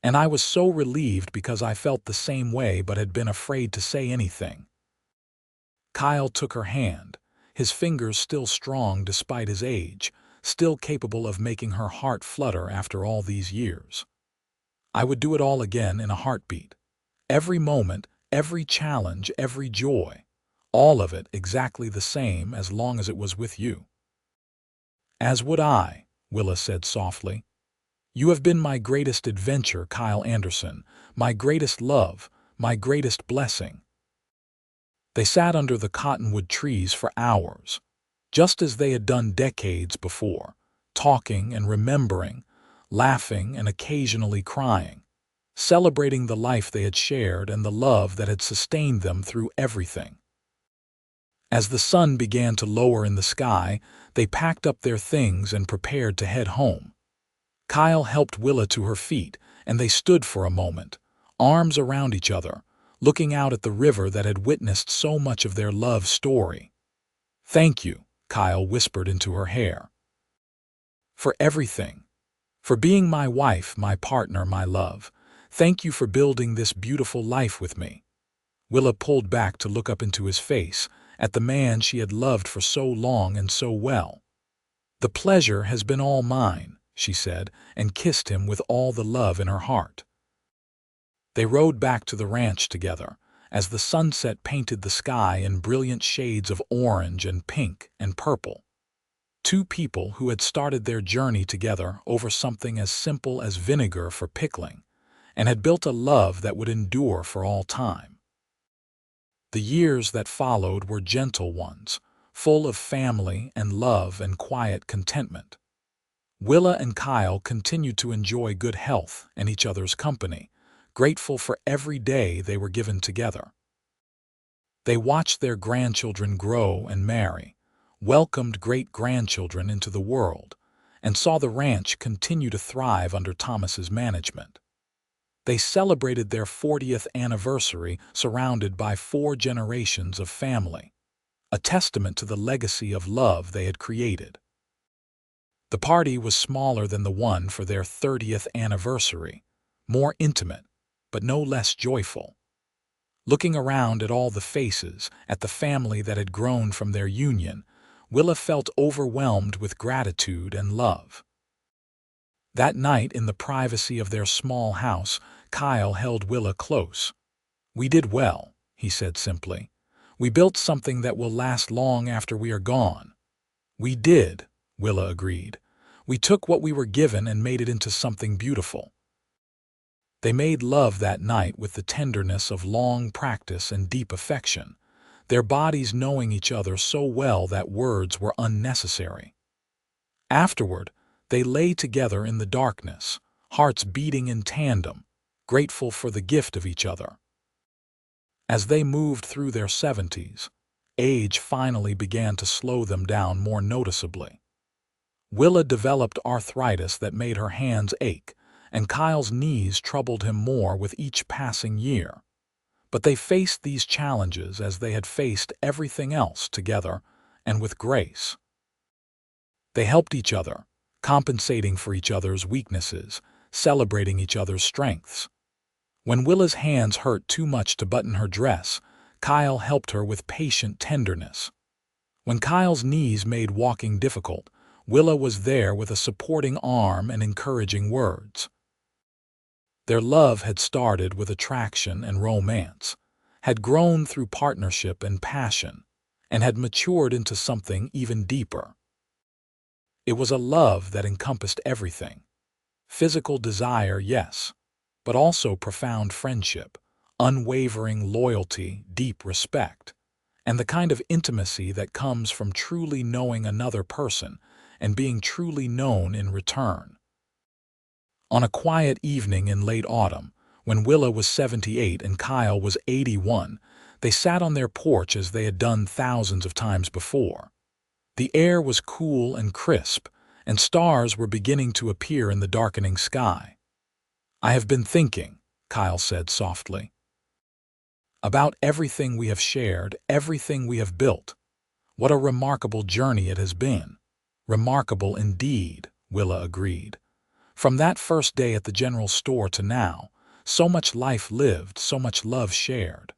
"And I was so relieved because I felt the same way but had been afraid to say anything." Kyle took her hand, his fingers still strong despite his age, still capable of making her heart flutter after all these years. "I would do it all again in a heartbeat. Every moment, every challenge, every joy. All of it exactly the same as long as it was with you." "As would I," Willa said softly. "You have been my greatest adventure, Kyle Anderson, my greatest love, my greatest blessing." They sat under the cottonwood trees for hours, just as they had done decades before, talking and remembering, laughing and occasionally crying, celebrating the life they had shared and the love that had sustained them through everything. As the sun began to lower in the sky, they packed up their things and prepared to head home. Kyle helped Willa to her feet, and they stood for a moment, arms around each other, looking out at the river that had witnessed so much of their love story. "Thank you," Kyle whispered into her hair. "For everything. For being my wife, my partner, my love. Thank you for building this beautiful life with me." Willa pulled back to look up into his face, at the man she had loved for so long and so well. "The pleasure has been all mine," she said, and kissed him with all the love in her heart. They rode back to the ranch together, as the sunset painted the sky in brilliant shades of orange and pink and purple. Two people who had started their journey together over something as simple as vinegar for pickling, and had built a love that would endure for all time. The years that followed were gentle ones, full of family and love and quiet contentment. Willa and Kyle continued to enjoy good health and each other's company, grateful for every day they were given together. They watched their grandchildren grow and marry, welcomed great-grandchildren into the world, and saw the ranch continue to thrive under Thomas's management. They celebrated their 40th anniversary surrounded by 4 generations of family, a testament to the legacy of love they had created. The party was smaller than the one for their 30th anniversary, more intimate, but no less joyful. Looking around at all the faces, at the family that had grown from their union, Willa felt overwhelmed with gratitude and love. That night, in the privacy of their small house, Kyle held Willa close. "We did well," he said simply. "We built something that will last long after we are gone." "We did," Willa agreed. "We took what we were given and made it into something beautiful." They made love that night with the tenderness of long practice and deep affection, their bodies knowing each other so well that words were unnecessary. Afterward, they lay together in the darkness, hearts beating in tandem, grateful for the gift of each other. As they moved through their 70s, age finally began to slow them down more noticeably. Willa developed arthritis that made her hands ache, and Kyle's knees troubled him more with each passing year. But they faced these challenges as they had faced everything else together and with grace. They helped each other, compensating for each other's weaknesses, celebrating each other's strengths. When Willa's hands hurt too much to button her dress, Kyle helped her with patient tenderness. When Kyle's knees made walking difficult, Willa was there with a supporting arm and encouraging words. Their love had started with attraction and romance, had grown through partnership and passion, and had matured into something even deeper. It was a love that encompassed everything. Physical desire, yes, but also profound friendship, unwavering loyalty, deep respect, and the kind of intimacy that comes from truly knowing another person and being truly known in return. On a quiet evening in late autumn, when Willa was 78 and Kyle was 81, they sat on their porch as they had done thousands of times before. The air was cool and crisp, and stars were beginning to appear in the darkening sky. "I have been thinking," Kyle said softly, "about everything we have shared, everything we have built. What a remarkable journey it has been." "Remarkable indeed," Willa agreed. "From that first day at the general store to now, so much life lived, so much love shared."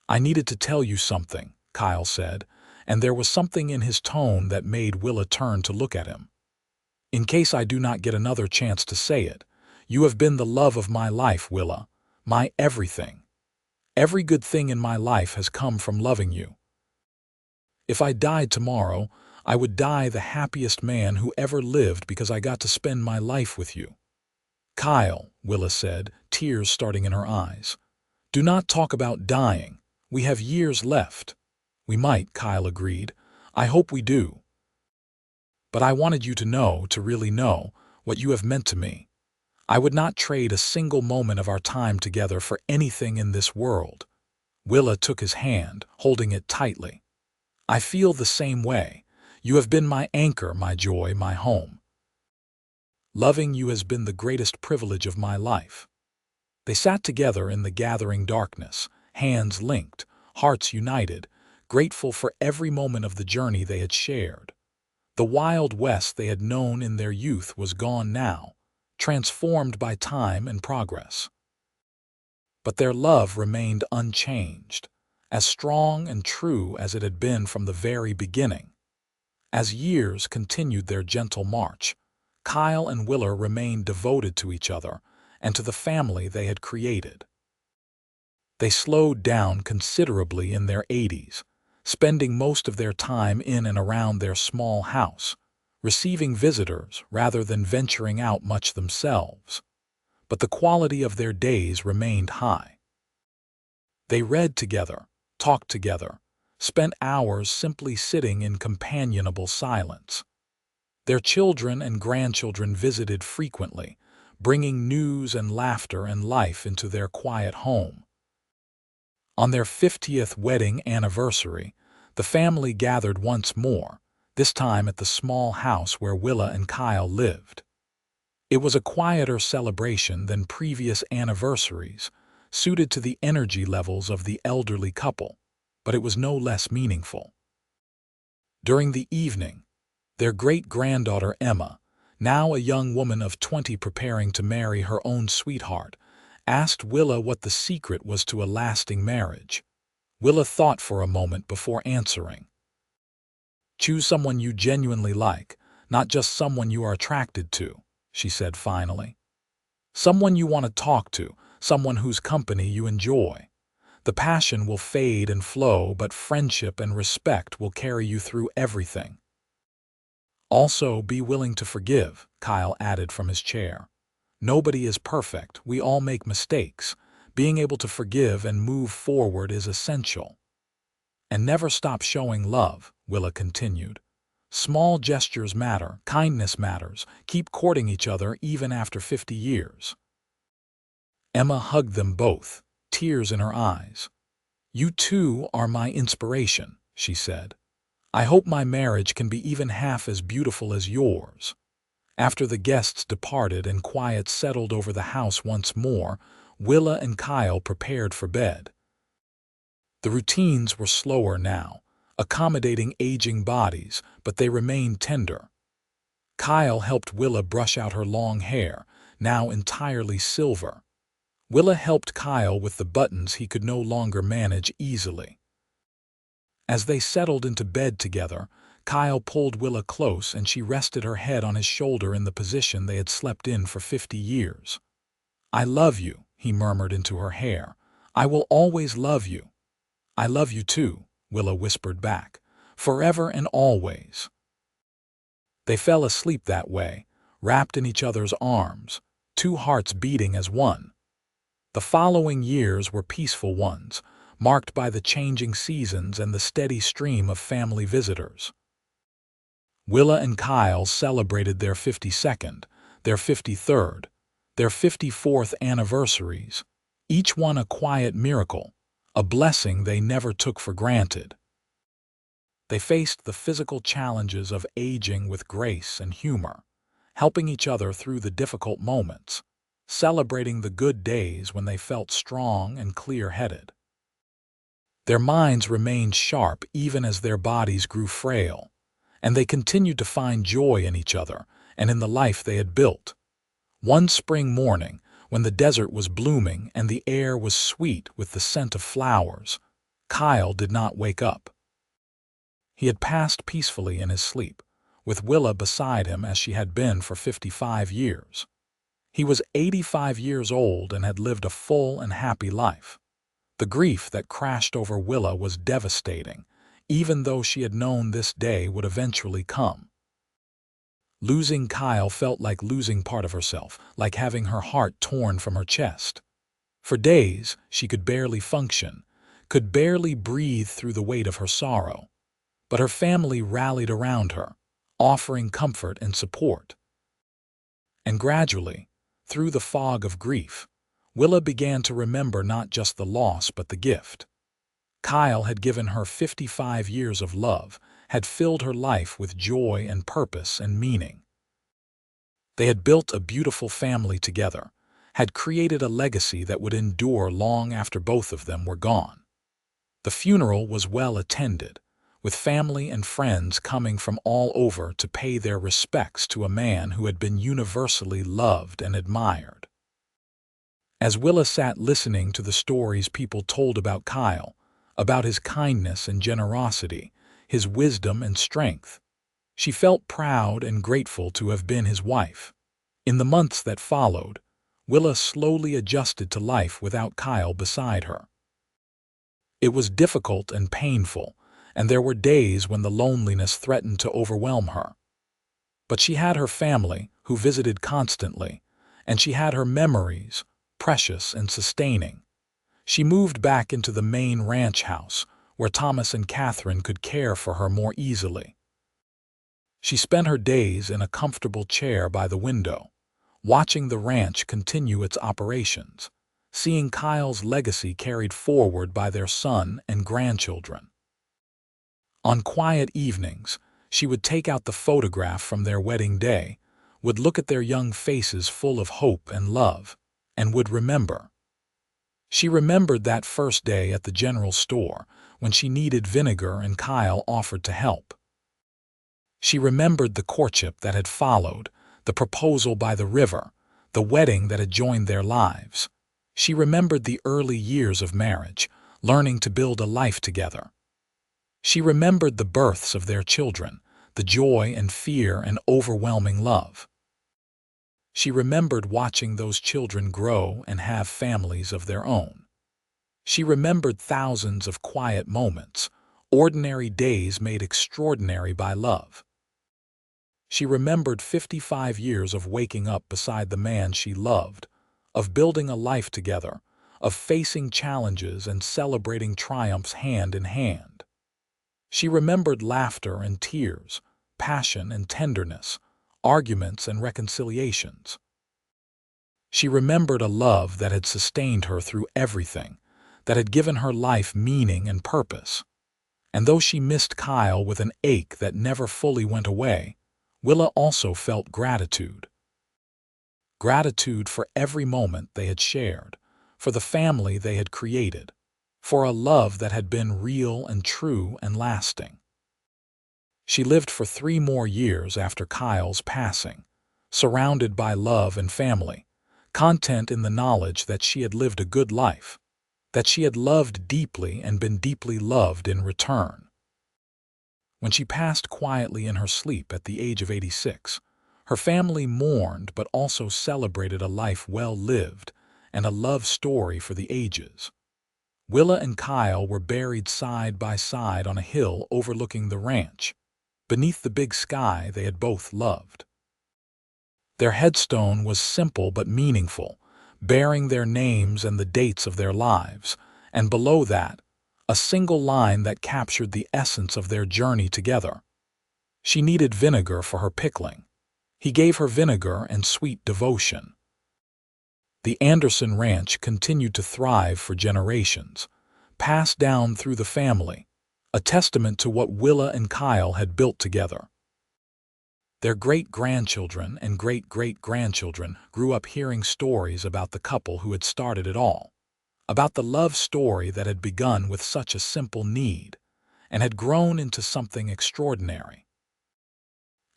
"I needed to tell you something," Kyle said, and there was something in his tone that made Willa turn to look at him. "In case I do not get another chance to say it, you have been the love of my life, Willa, my everything. Every good thing in my life has come from loving you. If I died tomorrow, I would die the happiest man who ever lived because I got to spend my life with you." "Kyle," Willa said, tears starting in her eyes, "do not talk about dying. We have years left." "We might," Kyle agreed. "I hope we do. But I wanted you to know, to really know, what you have meant to me. I would not trade a single moment of our time together for anything in this world." Willa took his hand, holding it tightly. "I feel the same way. You have been my anchor, my joy, my home. Loving you has been the greatest privilege of my life." They sat together in the gathering darkness, hands linked, hearts united, grateful for every moment of the journey they had shared. The Wild West they had known in their youth was gone now, transformed by time and progress. But their love remained unchanged, as strong and true as it had been from the very beginning. As years continued their gentle march, Kyle and Willa remained devoted to each other and to the family they had created. They slowed down considerably in their 80s, spending most of their time in and around their small house, receiving visitors rather than venturing out much themselves. But the quality of their days remained high. They read together, talked together, spent hours simply sitting in companionable silence. Their children and grandchildren visited frequently, bringing news and laughter and life into their quiet home. On their 50th wedding anniversary, the family gathered once more, this time at the small house where Willa and Kyle lived. It was a quieter celebration than previous anniversaries, suited to the energy levels of the elderly couple, but it was no less meaningful. During the evening, their great-granddaughter Emma, now a young woman of 20 preparing to marry her own sweetheart, asked Willa what the secret was to a lasting marriage. Willa thought for a moment before answering. "Choose someone you genuinely like, not just someone you are attracted to," she said finally. "Someone you want to talk to, someone whose company you enjoy. The passion will fade and flow, but friendship and respect will carry you through everything. Also, be willing to forgive," Kyle added from his chair. "Nobody is perfect, we all make mistakes. Being able to forgive and move forward is essential." "And never stop showing love," Willa continued. "Small gestures matter, kindness matters. Keep courting each other even after 50 years. Emma hugged them both, tears in her eyes. "You two are my inspiration," she said. "I hope my marriage can be even half as beautiful as yours." After the guests departed and quiet settled over the house once more, Willa and Kyle prepared for bed. The routines were slower now, accommodating aging bodies, but they remained tender. Kyle helped Willa brush out her long hair, now entirely silver. Willa helped Kyle with the buttons he could no longer manage easily. As they settled into bed together, Kyle pulled Willa close and she rested her head on his shoulder in the position they had slept in for 50 years. "I love you," he murmured into her hair. "I will always love you." "I love you too," Willa whispered back. "Forever and always." They fell asleep that way, wrapped in each other's arms, two hearts beating as one. The following years were peaceful ones, marked by the changing seasons and the steady stream of family visitors. Willa and Kyle celebrated their 52nd, their 53rd, their 54th anniversaries, each one a quiet miracle, a blessing they never took for granted. They faced the physical challenges of aging with grace and humor, helping each other through the difficult moments, celebrating the good days when they felt strong and clear-headed. Their minds remained sharp even as their bodies grew frail, and they continued to find joy in each other and in the life they had built. One spring morning, when the desert was blooming and the air was sweet with the scent of flowers, Kyle did not wake up. He had passed peacefully in his sleep, with Willa beside him as she had been for 55 years. He was 85 years old and had lived a full and happy life. The grief that crashed over Willa was devastating, even though she had known this day would eventually come. Losing Kyle felt like losing part of herself, like having her heart torn from her chest. For days, she could barely function, could barely breathe through the weight of her sorrow. But her family rallied around her, offering comfort and support. And gradually, through the fog of grief, Willa began to remember not just the loss but the gift. Kyle had given her 55 years of love, had filled her life with joy and purpose and meaning. They had built a beautiful family together, had created a legacy that would endure long after both of them were gone. The funeral was well attended, with family and friends coming from all over to pay their respects to a man who had been universally loved and admired. As Willa sat listening to the stories people told about Kyle, about his kindness and generosity, his wisdom and strength, she felt proud and grateful to have been his wife. In the months that followed, Willa slowly adjusted to life without Kyle beside her. It was difficult and painful, and there were days when the loneliness threatened to overwhelm her. But she had her family, who visited constantly, and she had her memories, precious and sustaining. She moved back into the main ranch house, where Thomas and Catherine could care for her more easily. She spent her days in a comfortable chair by the window, watching the ranch continue its operations, seeing Kyle's legacy carried forward by their son and grandchildren. On quiet evenings, she would take out the photograph from their wedding day, would look at their young faces full of hope and love, and would remember. She remembered that first day at the general store when she needed vinegar and Kyle offered to help. She remembered the courtship that had followed, the proposal by the river, the wedding that had joined their lives. She remembered the early years of marriage, learning to build a life together. She remembered the births of their children, the joy and fear and overwhelming love. She remembered watching those children grow and have families of their own. She remembered thousands of quiet moments, ordinary days made extraordinary by love. She remembered 55 years of waking up beside the man she loved, of building a life together, of facing challenges and celebrating triumphs hand in hand. She remembered laughter and tears, passion and tenderness, arguments and reconciliations. She remembered a love that had sustained her through everything, that had given her life meaning and purpose. And though she missed Kyle with an ache that never fully went away, Willa also felt gratitude. Gratitude for every moment they had shared, for the family they had created, for a love that had been real and true and lasting. She lived for 3 more years after Kyle's passing, surrounded by love and family, content in the knowledge that she had lived a good life, that she had loved deeply and been deeply loved in return. When she passed quietly in her sleep at the age of 86, her family mourned but also celebrated a life well lived and a love story for the ages. Willa and Kyle were buried side by side on a hill overlooking the ranch, beneath the big sky they had both loved. Their headstone was simple but meaningful, bearing their names and the dates of their lives, and below that, a single line that captured the essence of their journey together. She needed vinegar for her pickling. He gave her vinegar and sweet devotion. The Anderson Ranch continued to thrive for generations, passed down through the family, a testament to what Willa and Kyle had built together. Their great-grandchildren and great-great-grandchildren grew up hearing stories about the couple who had started it all, about the love story that had begun with such a simple need and had grown into something extraordinary.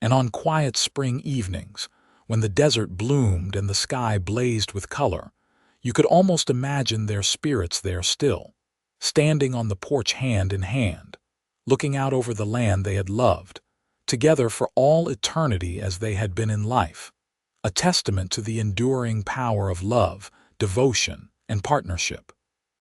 And on quiet spring evenings, when the desert bloomed and the sky blazed with color, you could almost imagine their spirits there still, standing on the porch hand in hand, looking out over the land they had loved, together for all eternity as they had been in life, a testament to the enduring power of love, devotion, and partnership.